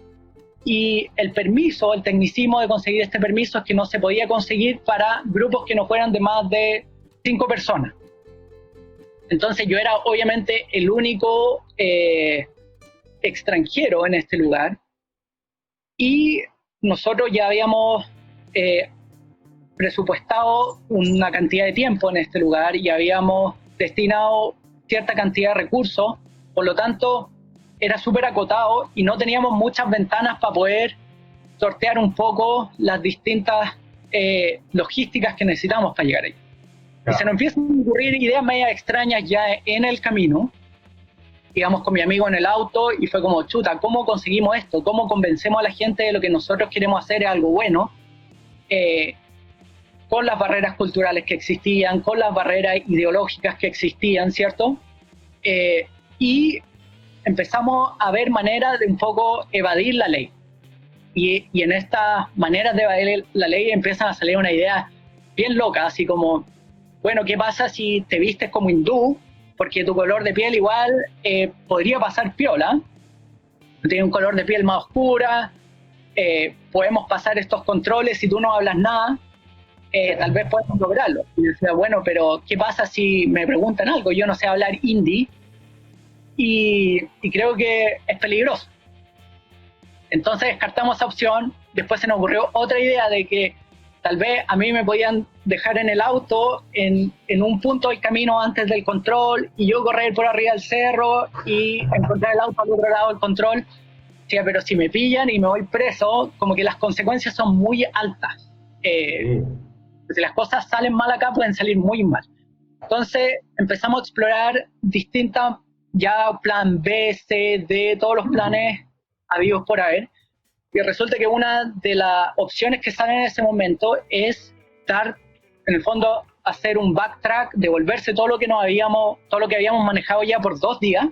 Y el permiso, el tecnicismo de conseguir este permiso es que no se podía conseguir para grupos que no fueran de más de 5 personas. Entonces yo era obviamente el único extranjero en este lugar y nosotros ya habíamos presupuestado una cantidad de tiempo en este lugar y habíamos destinado cierta cantidad de recursos, por lo tanto era súper acotado y no teníamos muchas ventanas para poder sortear un poco las distintas logísticas que necesitamos para llegar ahí. Y se nos empiezan a ocurrir ideas medio extrañas ya en el camino. Íbamos con mi amigo en el auto y fue como, chuta, ¿cómo conseguimos esto? ¿Cómo convencemos a la gente de lo que nosotros queremos hacer es algo bueno? Con las barreras culturales que existían, con las barreras ideológicas que existían, ¿cierto? Y empezamos a ver maneras de un poco evadir la ley. Y en estas maneras de evadir la ley empiezan a salir una idea bien loca, así como, bueno, ¿qué pasa si te vistes como hindú? Porque tu color de piel igual podría pasar piola. Tiene un color de piel más oscura, podemos pasar estos controles si tú no hablas nada, tal vez podemos lograrlo. Y yo decía, bueno, pero ¿qué pasa si me preguntan algo? Yo no sé hablar hindi y creo que es peligroso. Entonces descartamos esa opción. Después se nos ocurrió otra idea de que tal vez a mí me podían dejar en el auto en un punto del camino antes del control y yo correr por arriba del cerro y encontrar el auto al otro lado del control. Sí, pero si me pillan y me voy preso, como que las consecuencias son muy altas. Si las cosas salen mal acá, pueden salir muy mal. Entonces empezamos a explorar distintas, ya plan B, C, D, todos los planes habidos por haber. Y resulta que una de las opciones que salen en ese momento es dar, en el fondo, hacer un backtrack, devolverse todo lo que habíamos manejado ya por 2 días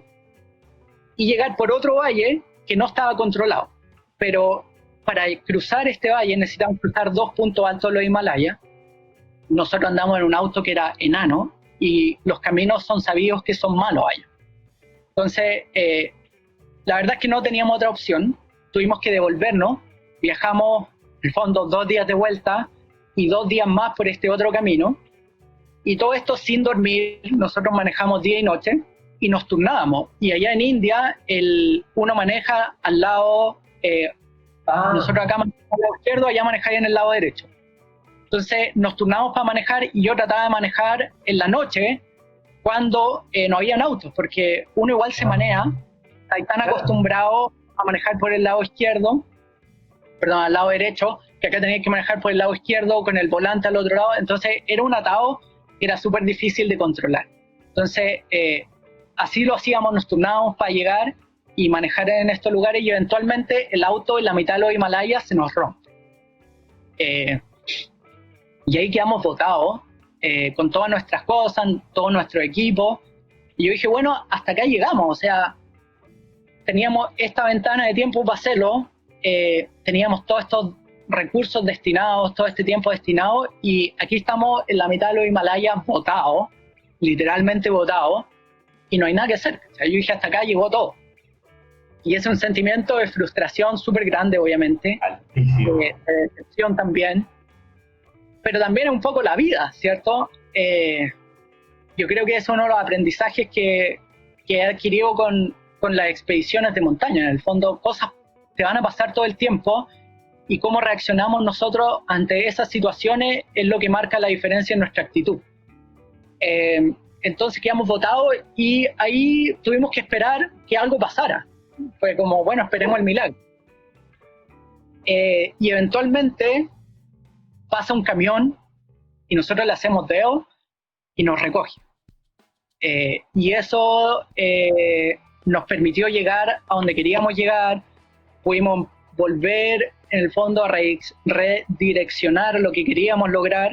y llegar por otro valle que no estaba controlado. Pero para cruzar este valle necesitamos cruzar 2 puntos altos de los Himalayas. Nosotros andamos en un auto que era enano y los caminos son sabidos que son malos allá. Entonces, la verdad es que no teníamos otra opción. Tuvimos que devolvernos, viajamos en el fondo 2 días de vuelta y 2 días más por este otro camino, y todo esto sin dormir. Nosotros manejamos día y noche y nos turnábamos, y allá en India uno maneja al lado, nosotros acá manejamos al lado izquierdo, allá manejáis en el lado derecho. Entonces nos turnamos para manejar y yo trataba de manejar en la noche cuando no habían autos, porque uno igual se maneja, está tan acostumbrado a manejar por el lado izquierdo, perdón, al lado derecho, que acá tenía que manejar por el lado izquierdo con el volante al otro lado. Entonces era un atado que era súper difícil de controlar. Entonces así lo hacíamos, nos turnábamos para llegar y manejar en estos lugares, y eventualmente el auto en la mitad de los Himalayas se nos rompe. Y ahí quedamos botados, con todas nuestras cosas, todo nuestro equipo. Y yo dije, bueno, hasta acá llegamos, o sea, teníamos esta ventana de tiempo para hacerlo, teníamos todos estos recursos destinados, todo este tiempo destinado, y aquí estamos en la mitad de los Himalayas botados, literalmente botados, y no hay nada que hacer. O sea, yo dije, hasta acá llegó todo. Y es un sentimiento de frustración súper grande, obviamente, de decepción también, pero también es un poco la vida, ¿cierto? Yo creo que es uno de los aprendizajes que he adquirido con las expediciones de montaña. En el fondo, cosas te van a pasar todo el tiempo, y cómo reaccionamos nosotros ante esas situaciones es lo que marca la diferencia en nuestra actitud. Entonces quedamos botados, y ahí tuvimos que esperar que algo pasara. Fue como, bueno, esperemos el milagro. Y eventualmente pasa un camión, y nosotros le hacemos dedo y nos recoge. Y eso nos permitió llegar a donde queríamos llegar. Pudimos volver, en el fondo, a redireccionar lo que queríamos lograr,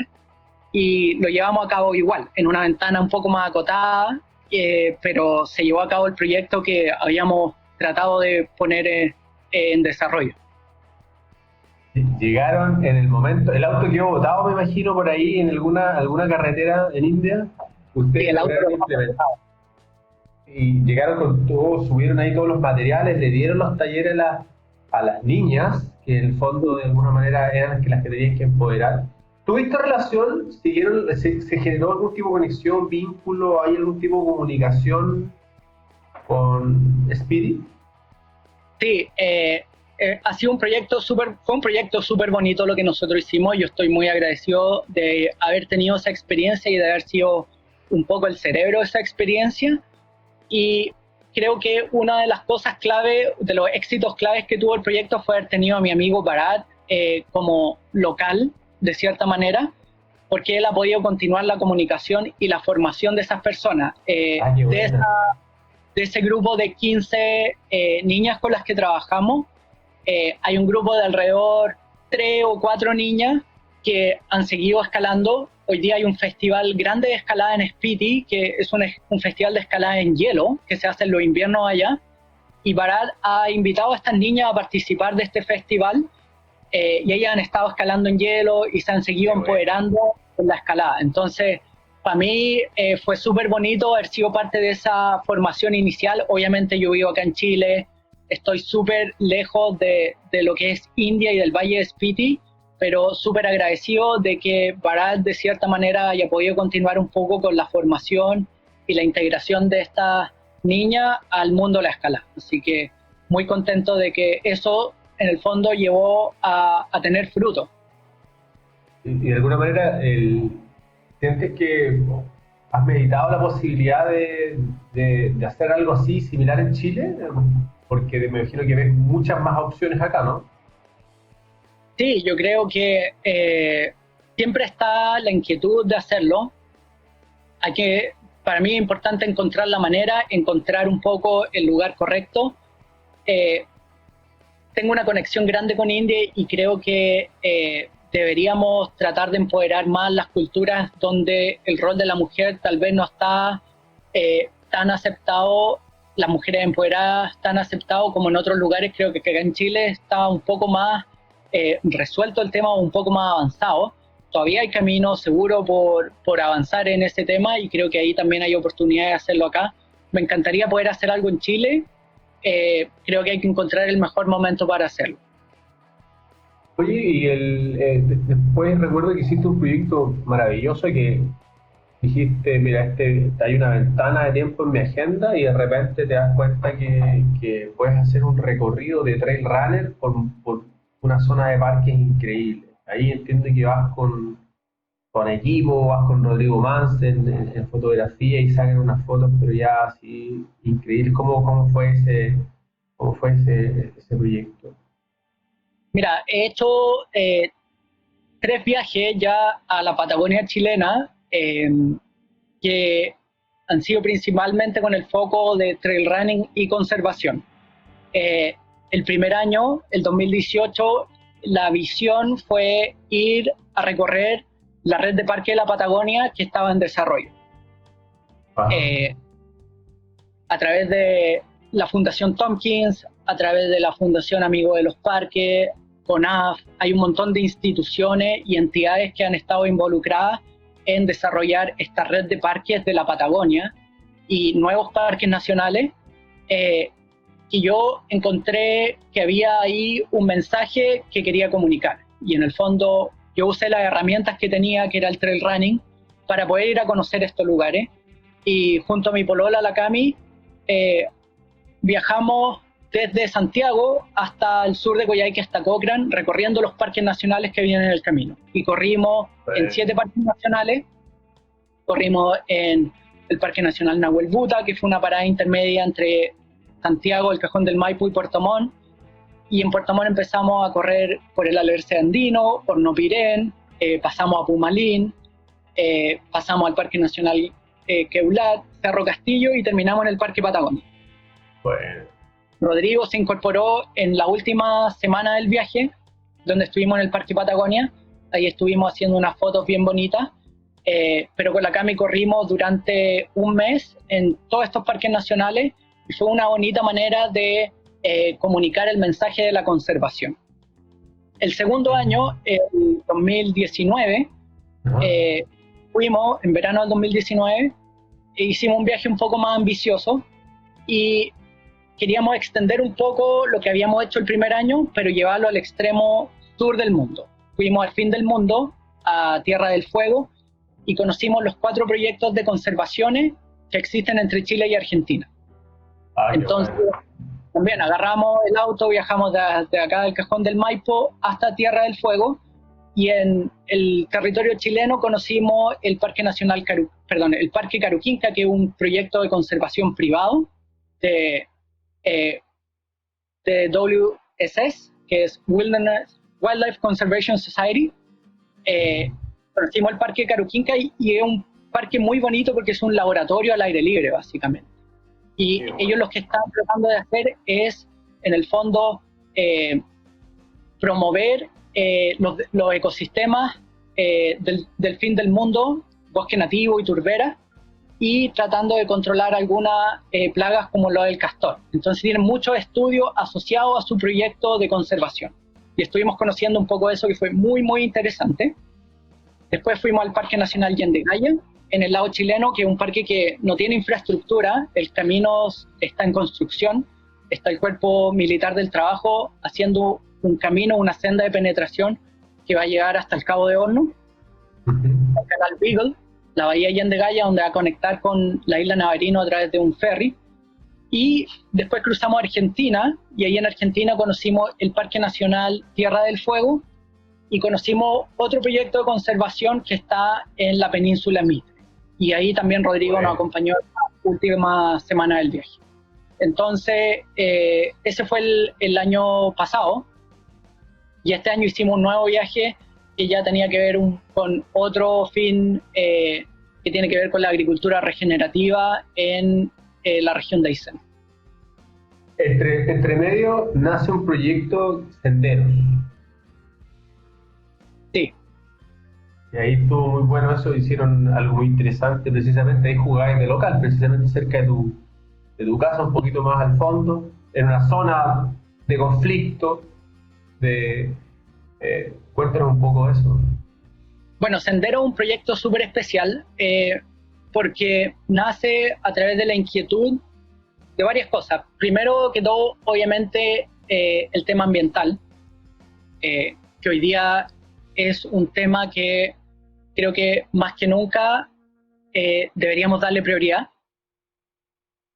y lo llevamos a cabo igual, en una ventana un poco más acotada, pero se llevó a cabo el proyecto que habíamos tratado de poner en desarrollo. Llegaron en el momento, el auto quedó botado, me imagino, por ahí en alguna carretera en India. Ustedes, sí, el auto implementado. Y llegaron con todo, subieron ahí todos los materiales, le dieron los talleres a las niñas, que en el fondo de alguna manera eran las que tenían que empoderar. ¿Tuviste relación? ¿Se generó algún tipo de conexión, vínculo? ¿Hay algún tipo de comunicación con Speedy? Sí, ha sido fue un proyecto súper bonito lo que nosotros hicimos. Yo estoy muy agradecido de haber tenido esa experiencia y de haber sido un poco el cerebro de esa experiencia. Y creo que una de las cosas clave, de los éxitos claves que tuvo el proyecto, fue haber tenido a mi amigo Bharat como local, de cierta manera, porque él ha podido continuar la comunicación y la formación de esas personas. De ese grupo de 15 niñas con las que trabajamos, hay un grupo de alrededor 3 o 4 niñas que han seguido escalando. Hoy día hay un festival grande de escalada en Spiti, que es un festival de escalada en hielo, que se hace en los inviernos allá, y Bharat ha invitado a estas niñas a participar de este festival, y ellas han estado escalando en hielo y se han seguido empoderando en la escalada. Entonces, para mí fue súper bonito haber sido parte de esa formación inicial. Obviamente yo vivo acá en Chile, estoy súper lejos de lo que es India y del Valle de Spiti, pero súper agradecido de que Bharat de cierta manera haya podido continuar un poco con la formación y la integración de estas niñas al mundo de la escalada. Así que muy contento de que eso en el fondo llevó a tener fruto. Y de alguna manera, ¿sientes que has meditado la posibilidad de hacer algo así similar en Chile? Porque me imagino que ves muchas más opciones acá, ¿no? Sí, yo creo que siempre está la inquietud de hacerlo. Para mí es importante encontrar la manera, encontrar un poco el lugar correcto. Tengo una conexión grande con India y creo que deberíamos tratar de empoderar más las culturas donde el rol de la mujer tal vez no está tan aceptado, las mujeres empoderadas tan aceptado como en otros lugares. Creo que acá en Chile está un poco más resuelto el tema, un poco más avanzado. Todavía hay camino seguro por avanzar en ese tema, y creo que ahí también hay oportunidad de hacerlo acá. Me encantaría poder hacer algo en Chile. Creo que hay que encontrar el mejor momento para hacerlo. Oye, y después recuerdo que hiciste un proyecto maravilloso que dijiste, mira, hay una ventana de tiempo en mi agenda, y de repente te das cuenta que puedes hacer un recorrido de trail runner por una zona de parques increíble. Ahí entiendo que vas con equipo, vas con Rodrigo Mansen en fotografía y sacan unas fotos, pero ya así increíble. ¿Cómo fue ese proyecto? Mira, he hecho 3 viajes ya a la Patagonia chilena, que han sido principalmente con el foco de trail running y conservación. El primer año, el 2018, la visión fue ir a recorrer la red de parques de la Patagonia que estaba en desarrollo. A través de la Fundación Tompkins, a través de la Fundación Amigos de los Parques, CONAF, hay un montón de instituciones y entidades que han estado involucradas en desarrollar esta red de parques de la Patagonia y nuevos parques nacionales. Y yo encontré que había ahí un mensaje que quería comunicar. Y en el fondo yo usé las herramientas que tenía, que era el trail running, para poder ir a conocer estos lugares. Y junto a mi polola, la Cami, viajamos desde Santiago hasta el sur de Coyhaique, hasta Cochrane, recorriendo los parques nacionales que vienen en el camino. Y corrimos en 7 parques nacionales. Corrimos en el Parque Nacional Nahuel Buta, que fue una parada intermedia entre Santiago, el Cajón del Maipo y Puerto Montt. Y en Puerto Montt empezamos a correr por el Alerce Andino, por Nopirén, pasamos a Pumalín, pasamos al Parque Nacional Queulat, Cerro Castillo y terminamos en el Parque Patagonia. Bueno. Rodrigo se incorporó en la última semana del viaje, donde estuvimos en el Parque Patagonia. Ahí estuvimos haciendo unas fotos bien bonitas, pero con la Cami corrimos durante un mes en todos estos parques nacionales y fue una bonita manera de comunicar el mensaje de la conservación. El segundo año, el 2019, fuimos en verano del 2019 e hicimos un viaje un poco más ambicioso y queríamos extender un poco lo que habíamos hecho el primer año, pero llevarlo al extremo sur del mundo. Fuimos al fin del mundo, a Tierra del Fuego, y conocimos los 4 proyectos de conservaciones que existen entre Chile y Argentina. Entonces, también agarramos el auto, viajamos de acá del Cajón del Maipo hasta Tierra del Fuego, y en el territorio chileno conocimos el Parque Nacional el Parque Caruquinca, que es un proyecto de conservación privado de WSS, que es Wildlife Conservation Society. Conocimos el Parque Caruquinca y es un parque muy bonito porque es un laboratorio al aire libre, básicamente. Y ellos lo que están tratando de hacer es, en el fondo, promover los ecosistemas del fin del mundo, bosque nativo y turbera, y tratando de controlar algunas plagas como lo del castor. Entonces tienen muchos estudios asociados a su proyecto de conservación. Y estuvimos conociendo un poco de eso, que fue muy, muy interesante. Después fuimos al Parque Nacional Yandegaya, en el lado chileno, que es un parque que no tiene infraestructura, el camino está en construcción, está el Cuerpo Militar del Trabajo haciendo un camino, una senda de penetración que va a llegar hasta el Cabo de Horno, el canal Beagle, la bahía Yandegaya, donde va a conectar con la isla Navarino a través de un ferry. Y después cruzamos a Argentina, y ahí en Argentina conocimos el Parque Nacional Tierra del Fuego, y conocimos otro proyecto de conservación que está en la península Mitre. Y ahí también Rodrigo nos acompañó la última semana del viaje. Entonces, ese fue el año pasado, y este año hicimos un nuevo viaje que ya tenía que ver con otro fin que tiene que ver con la agricultura regenerativa en la región de Aysén. Entre medio nace un proyecto Senderos. Sí. Y ahí estuvo muy bueno eso, hicieron algo muy interesante, precisamente ahí jugáis de local, precisamente cerca de tu casa, un poquito más al fondo, en una zona de conflicto, cuéntanos un poco de eso. Bueno, Sendero es un proyecto súper especial porque nace a través de la inquietud de varias cosas. Primero que todo, obviamente, el tema ambiental, que hoy día es un tema que creo que más que nunca deberíamos darle prioridad.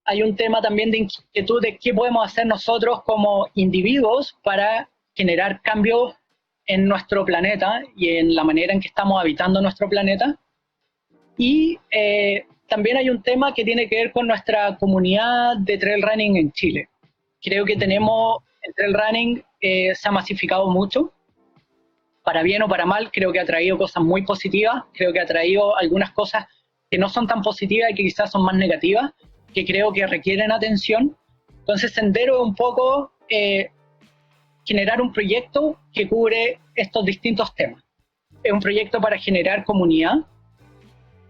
Hay un tema también de inquietud de qué podemos hacer nosotros como individuos para generar cambios en nuestro planeta y en la manera en que estamos habitando nuestro planeta. Y también hay un tema que tiene que ver con nuestra comunidad de trail running en Chile. Creo que el trail running se ha masificado mucho, para bien o para mal. Creo que ha traído cosas muy positivas, creo que ha traído algunas cosas que no son tan positivas y que quizás son más negativas, que creo que requieren atención, Entonces Sendero es un poco generar un proyecto que cubre estos distintos temas. Es un proyecto para generar comunidad.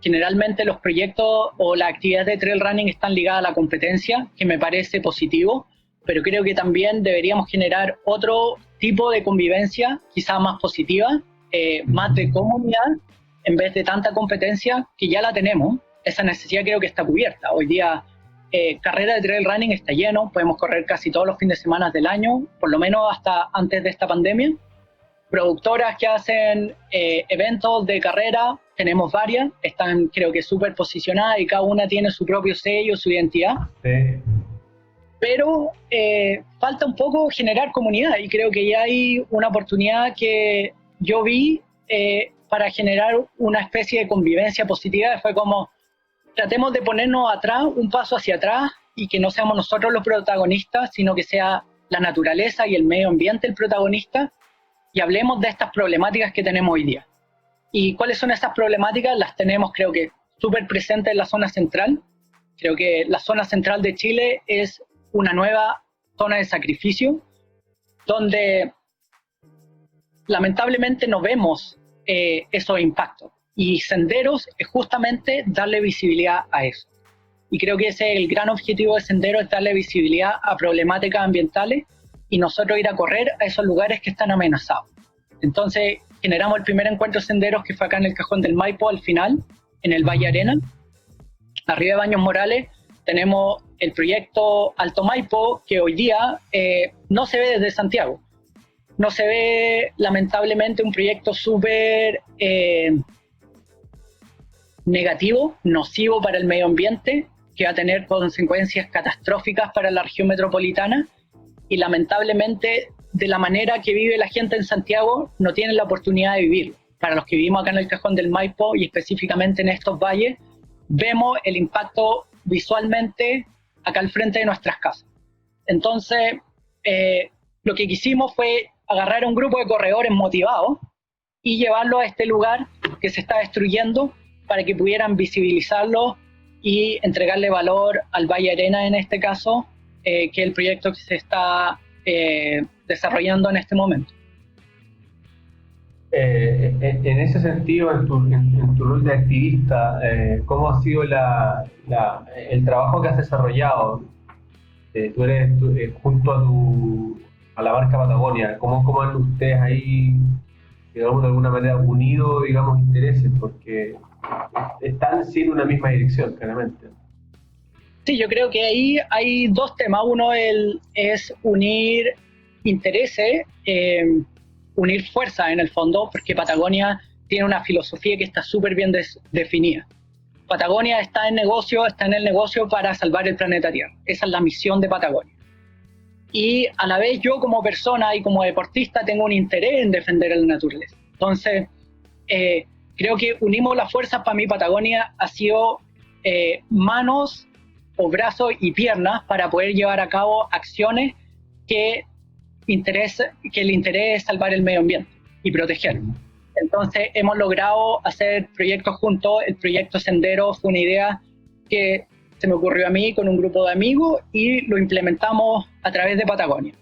Generalmente los proyectos o las actividades de trail running están ligadas a la competencia, que me parece positivo, pero creo que también deberíamos generar otro tipo de convivencia, quizás más positiva, más de comunidad, en vez de tanta competencia, que ya la tenemos. Esa necesidad creo que está cubierta. Hoy día carrera de trail running está lleno, podemos correr casi todos los fines de semana del año, por lo menos hasta antes de esta pandemia. Productoras que hacen eventos de carrera, tenemos varias, están creo que súper posicionadas y cada una tiene su propio sello, su identidad. Sí. Pero falta un poco generar comunidad y creo que ya hay una oportunidad que yo vi para generar una especie de convivencia positiva. Fue como, tratemos de ponernos atrás, un paso hacia atrás, y que no seamos nosotros los protagonistas, sino que sea la naturaleza y el medio ambiente el protagonista, y hablemos de estas problemáticas que tenemos hoy día. ¿Y cuáles son esas problemáticas? Las tenemos, creo que, súper presentes en la zona central. Creo que la zona central de Chile es una nueva zona de sacrificio, donde lamentablemente no vemos esos impactos. Y Senderos es justamente darle visibilidad a eso. Y creo que ese es el gran objetivo de Senderos, es darle visibilidad a problemáticas ambientales y nosotros ir a correr a esos lugares que están amenazados. Entonces generamos el primer encuentro de Senderos, que fue acá en el Cajón del Maipo al final, en el Valle Arena. Arriba de Baños Morales tenemos el proyecto Alto Maipo, que hoy día no se ve desde Santiago. No se ve, lamentablemente, un proyecto súper negativo, nocivo para el medio ambiente, que va a tener consecuencias catastróficas para la región metropolitana, y lamentablemente de la manera que vive la gente en Santiago no tienen la oportunidad de vivirlo. Para los que vivimos acá en el Cajón del Maipo y específicamente en estos valles, vemos el impacto visualmente acá al frente de nuestras casas. Entonces, lo que quisimos fue agarrar a un grupo de corredores motivados y llevarlo a este lugar que se está destruyendo para que pudieran visibilizarlo y entregarle valor al Valle Arena en este caso, que es el proyecto que se está desarrollando en este momento. En ese sentido, en tu rol de activista, ¿cómo ha sido el trabajo que has desarrollado? Tú eres junto a la marca Patagonia. ¿Cómo han ustedes ahí, digamos, de alguna manera unido, digamos, intereses? Porque están sin una misma dirección, claramente. Sí, yo creo que ahí hay dos temas. Uno es unir intereses, unir fuerza en el fondo, porque Patagonia tiene una filosofía que está súper bien definida. Patagonia está en el negocio para salvar el planeta Tierra. Esa es la misión de Patagonia. Y a la vez yo como persona y como deportista tengo un interés en defender la naturaleza. Entonces, creo que unimos las fuerzas. Para mí Patagonia ha sido manos o brazos y piernas para poder llevar a cabo acciones que el interés es salvar el medio ambiente y protegerlo. Entonces hemos logrado hacer proyectos juntos. El proyecto Sendero fue una idea que se me ocurrió a mí con un grupo de amigos y lo implementamos a través de Patagonia.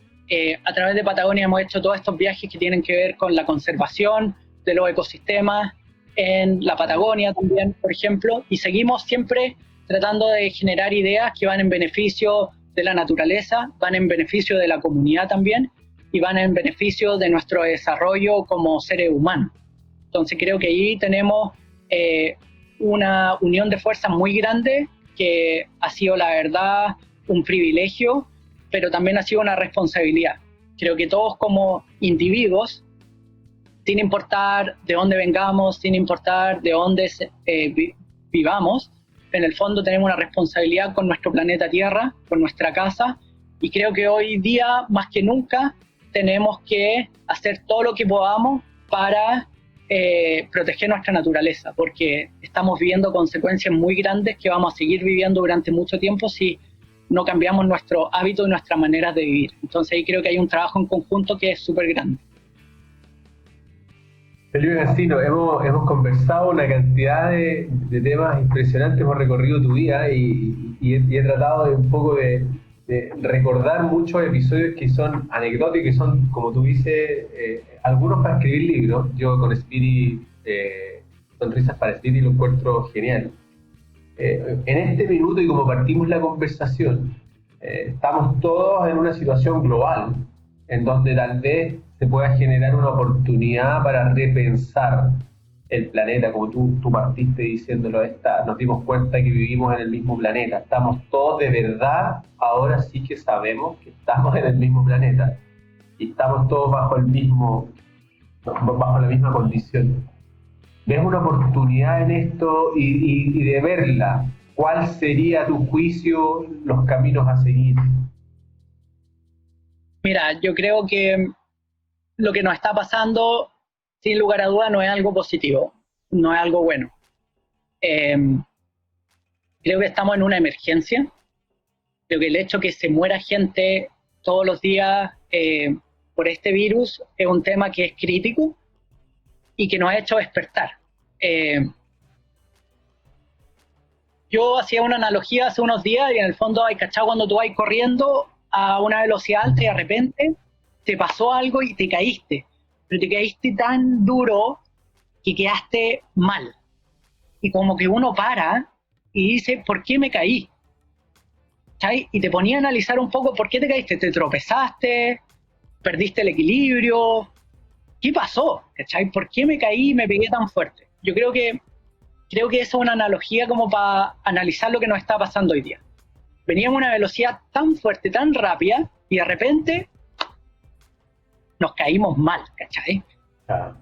A través de Patagonia hemos hecho todos estos viajes que tienen que ver con la conservación de los ecosistemas en la Patagonia también, por ejemplo, y seguimos siempre tratando de generar ideas que van en beneficio de la naturaleza, van en beneficio de la comunidad también y van en beneficio de nuestro desarrollo como seres humanos. Entonces creo que ahí tenemos una unión de fuerzas muy grande que ha sido, la verdad, un privilegio, pero también ha sido una responsabilidad. Creo que todos como individuos, sin importar de dónde vengamos, sin importar de dónde vivamos, en el fondo tenemos una responsabilidad con nuestro planeta Tierra, con nuestra casa, y creo que hoy día, más que nunca, tenemos que hacer todo lo que podamos para proteger nuestra naturaleza, porque estamos viviendo consecuencias muy grandes que vamos a seguir viviendo durante mucho tiempo si no cambiamos nuestro hábito y nuestras maneras de vivir. Entonces ahí creo que hay un trabajo en conjunto que es súper grande. Felipe Cancino, hemos conversado una cantidad de temas impresionantes, hemos recorrido tu vida y he tratado de un poco de recordar muchos episodios que son anecdóticos, que son, como tú dices, algunos para escribir libros. Yo con Speedy, Sonrisas para Speedy, lo encuentro genial. En este minuto y como partimos la conversación, estamos todos en una situación global en donde tal vez se pueda generar una oportunidad para repensar el planeta, como tú partiste diciéndolo, nos dimos cuenta que vivimos en el mismo planeta, estamos todos de verdad, ahora sí que sabemos que estamos en el mismo planeta y estamos todos bajo la misma condición. ¿Ves una oportunidad en esto y de verla? ¿Cuál sería a tu juicio los caminos a seguir? Mira, yo creo que lo que nos está pasando, sin lugar a duda, no es algo positivo, no es algo bueno. Creo que estamos en una emergencia. Creo que el hecho que se muera gente todos los días por este virus es un tema que es crítico y que nos ha hecho despertar. Yo hacía una analogía hace unos días y en el fondo hay cachado cuando tú vas corriendo a una velocidad alta y de repente te pasó algo y te caíste, pero te caíste tan duro que quedaste mal. Y como que uno para y dice, ¿por qué me caí? ¿Sabes? Y te ponía a analizar un poco por qué te caíste. ¿Te tropezaste? ¿Perdiste el equilibrio? ¿Qué pasó? ¿Cachai? ¿Por qué me caí y me pegué tan fuerte? Yo creo que eso es una analogía como para analizar lo que nos está pasando hoy día. Veníamos a una velocidad tan fuerte, tan rápida, y de repente nos caímos mal, ¿cachai?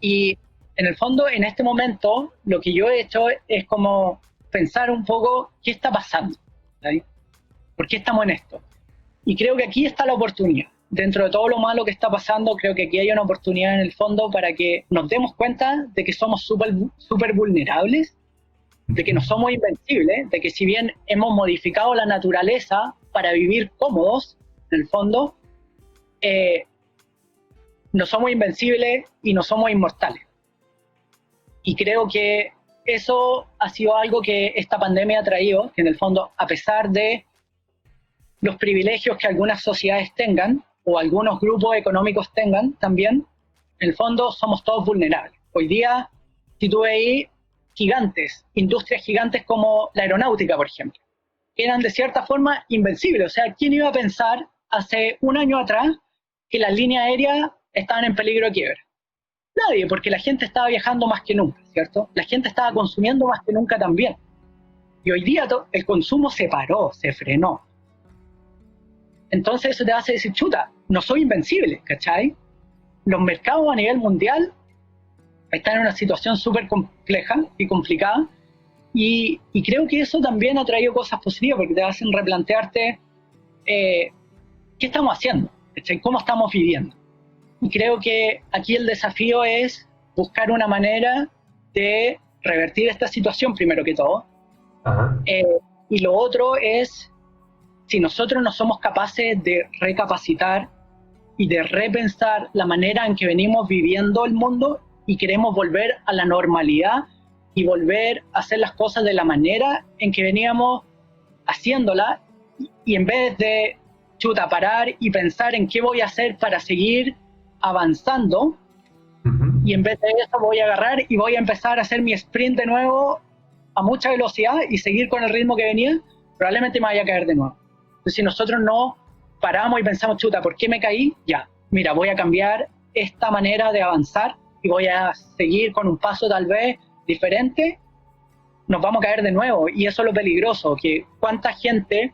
Y en el fondo, en este momento, lo que yo he hecho es como pensar un poco qué está pasando, ¿cachai? ¿Por qué estamos en esto? Y creo que aquí está la oportunidad. Dentro de todo lo malo que está pasando, creo que aquí hay una oportunidad en el fondo para que nos demos cuenta de que somos súper vulnerables, de que no somos invencibles, de que si bien hemos modificado la naturaleza para vivir cómodos, en el fondo, no somos invencibles y no somos inmortales. Y creo que eso ha sido algo que esta pandemia ha traído, que en el fondo, a pesar de los privilegios que algunas sociedades tengan, o algunos grupos económicos tengan también, en el fondo somos todos vulnerables. Hoy día, si tú veis gigantes, industrias gigantes como la aeronáutica, por ejemplo, que eran de cierta forma invencibles. O sea, ¿quién iba a pensar hace un año atrás que las líneas aéreas estaban en peligro de quiebra? Nadie, porque la gente estaba viajando más que nunca, ¿cierto? La gente estaba consumiendo más que nunca también. Y hoy día el consumo se paró, se frenó. Entonces eso te hace decir, chuta, no soy invencible, ¿cachai? Los mercados a nivel mundial están en una situación súper compleja y complicada, y creo que eso también ha traído cosas positivas, porque te hacen replantearte qué estamos haciendo, ¿cachai? ¿Cómo estamos viviendo? Y creo que aquí el desafío es buscar una manera de revertir esta situación, primero que todo. Y lo otro es, si nosotros no somos capaces de recapacitar y de repensar la manera en que venimos viviendo el mundo y queremos volver a la normalidad y volver a hacer las cosas de la manera en que veníamos haciéndola, y en vez de parar y pensar en qué voy a hacer para seguir avanzando, y en vez de eso voy a agarrar y voy a empezar a hacer mi sprint de nuevo a mucha velocidad y seguir con el ritmo que venía, probablemente me vaya a caer de nuevo. Entonces, si nosotros no paramos y pensamos, ¿por qué me caí? Ya, mira, voy a cambiar esta manera de avanzar y voy a seguir con un paso tal vez diferente, nos vamos a caer de nuevo. Y eso es lo peligroso, que cuánta gente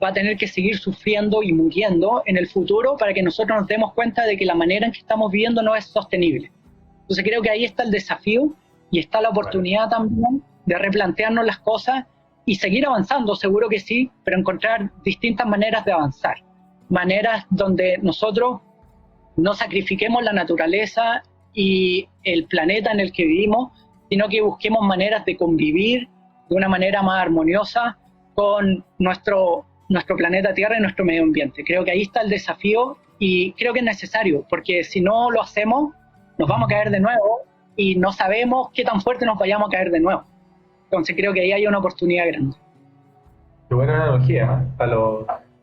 va a tener que seguir sufriendo y muriendo en el futuro para que nosotros nos demos cuenta de que la manera en que estamos viviendo no es sostenible. Entonces creo que ahí está el desafío y está la oportunidad también de replantearnos las cosas y seguir avanzando, seguro que sí, pero encontrar distintas maneras de avanzar. Maneras donde nosotros no sacrifiquemos la naturaleza y el planeta en el que vivimos, sino que busquemos maneras de convivir de una manera más armoniosa con nuestro planeta Tierra y nuestro medio ambiente. Creo que ahí está el desafío y creo que es necesario, porque si no lo hacemos, nos vamos a caer de nuevo y no sabemos qué tan fuerte nos vayamos a caer de nuevo. Entonces creo que ahí hay una oportunidad grande. Qué buena analogía,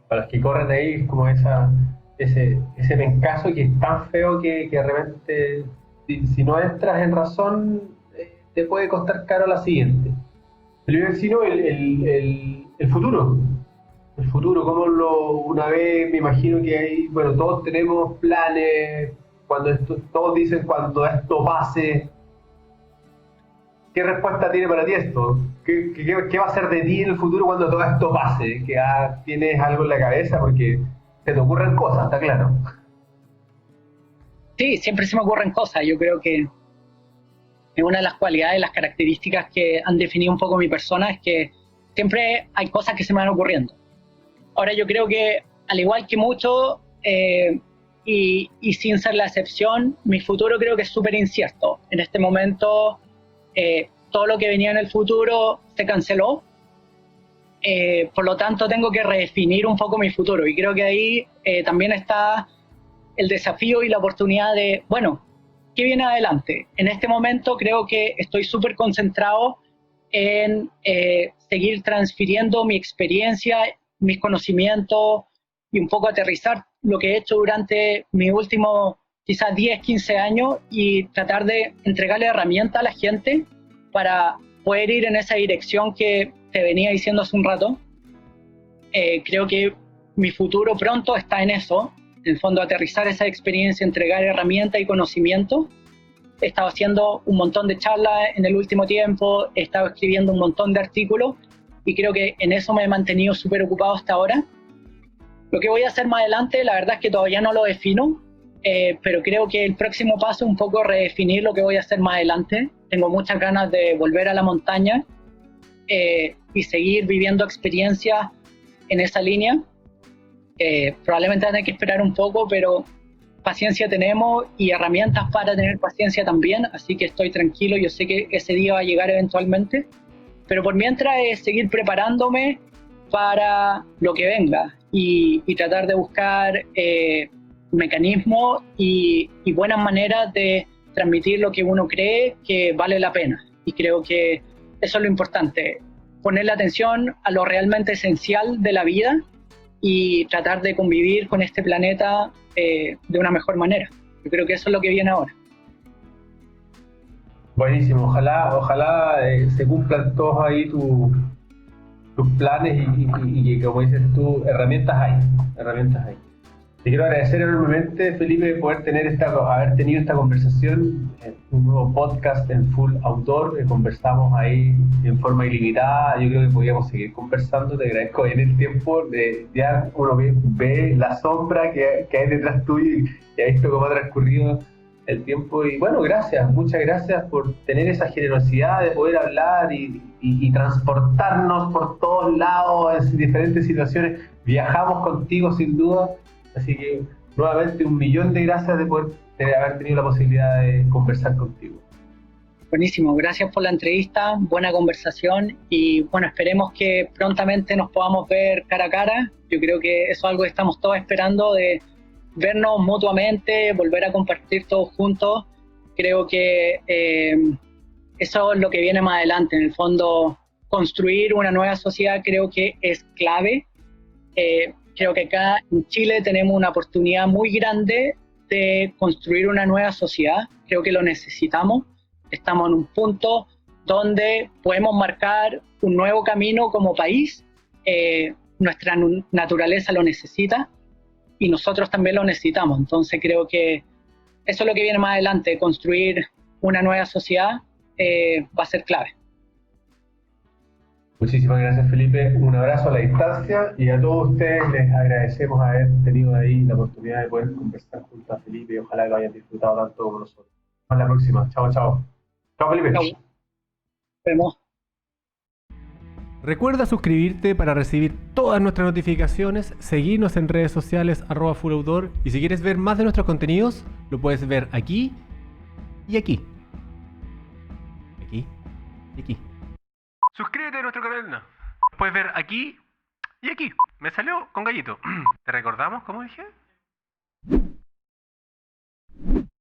para los que corren ahí, es como ese pencazo que es tan feo que de repente, si no entras en razón, te puede costar caro la siguiente. Pero sino el futuro. El futuro, una vez me imagino que hay, bueno, todos tenemos planes, todos dicen cuando esto pase. ¿Qué respuesta tiene para ti esto? ¿Qué va a ser de ti en el futuro cuando todo esto pase? ¿Que tienes algo en la cabeza? Porque se te ocurren cosas, está claro. Sí, siempre se me ocurren cosas. Yo creo que es una de las cualidades, las características que han definido un poco mi persona, es que siempre hay cosas que se me van ocurriendo. Ahora yo creo que, al igual que muchos, y sin ser la excepción, mi futuro creo que es súper incierto. En este momento, todo lo que venía en el futuro se canceló. Por lo tanto, tengo que redefinir un poco mi futuro. Y creo que ahí también está el desafío y la oportunidad de, bueno, ¿qué viene adelante? En este momento creo que estoy súper concentrado en seguir transfiriendo mi experiencia, mis conocimientos y un poco aterrizar lo que he hecho durante mis últimos quizás 10, 15 años y tratar de entregarle herramientas a la gente para poder ir en esa dirección que te venía diciendo hace un rato. Creo que mi futuro pronto está en eso, en el fondo aterrizar esa experiencia, entregar herramientas y conocimiento. He estado haciendo un montón de charlas en el último tiempo, he estado escribiendo un montón de artículos y creo que en eso me he mantenido súper ocupado hasta ahora. Lo que voy a hacer más adelante, la verdad es que todavía no lo defino, pero creo que el próximo paso es un poco redefinir lo que voy a hacer más adelante. Tengo muchas ganas de volver a la montaña y seguir viviendo experiencias en esa línea. Probablemente van a tener que esperar un poco, pero paciencia tenemos y herramientas para tener paciencia también, así que estoy tranquilo, yo sé que ese día va a llegar eventualmente, pero por mientras es seguir preparándome para lo que venga y tratar de buscar mecanismos y buenas maneras de transmitir lo que uno cree que vale la pena. Y creo que eso es lo importante, ponerle atención a lo realmente esencial de la vida y tratar de convivir con este planeta de una mejor manera. Yo creo que eso es lo que viene ahora. Buenísimo, ojalá se cumplan todos ahí tus planes y que, como dices tú, herramientas hay. Te quiero agradecer enormemente, Felipe, de poder haber tenido esta conversación en un nuevo podcast en Full Outdoor. Conversamos ahí en forma ilimitada. Yo creo que podíamos seguir conversando. Te agradezco en el tiempo. Ya uno ve la sombra que hay detrás tuyo y ha visto cómo ha transcurrido el tiempo. Y bueno, muchas gracias por tener esa generosidad de poder hablar y transportarnos por todos lados en diferentes situaciones. Viajamos contigo sin duda. Así que nuevamente 1.000.000 de gracias de haber tenido la posibilidad de conversar contigo. Buenísimo, gracias por la entrevista, buena conversación y bueno, esperemos que prontamente nos podamos ver cara a cara. Yo creo que eso es algo que estamos todos esperando, de vernos mutuamente, volver a compartir todos juntos. Creo que eso es lo que viene más adelante. En el fondo, construir una nueva sociedad creo que es clave. Creo que acá en Chile tenemos una oportunidad muy grande de construir una nueva sociedad. Creo que lo necesitamos. Estamos en un punto donde podemos marcar un nuevo camino como país. Nuestra naturaleza lo necesita y nosotros también lo necesitamos. Entonces creo que eso es lo que viene más adelante. Construir una nueva sociedad va a ser clave. Muchísimas gracias, Felipe. Un abrazo a la distancia y a todos ustedes les agradecemos haber tenido ahí la oportunidad de poder conversar junto a Felipe y ojalá que lo hayan disfrutado tanto como nosotros. Hasta la próxima. Chao, chao. Chao, Felipe. Chao. Nos vemos. Recuerda suscribirte para recibir todas nuestras notificaciones, seguirnos en redes sociales @fulloutdoor y si quieres ver más de nuestros contenidos, lo puedes ver aquí y aquí. Aquí y aquí. Suscríbete a nuestro canal. No. Puedes ver aquí y aquí. Me salió con gallito. ¿Te recordamos cómo dije?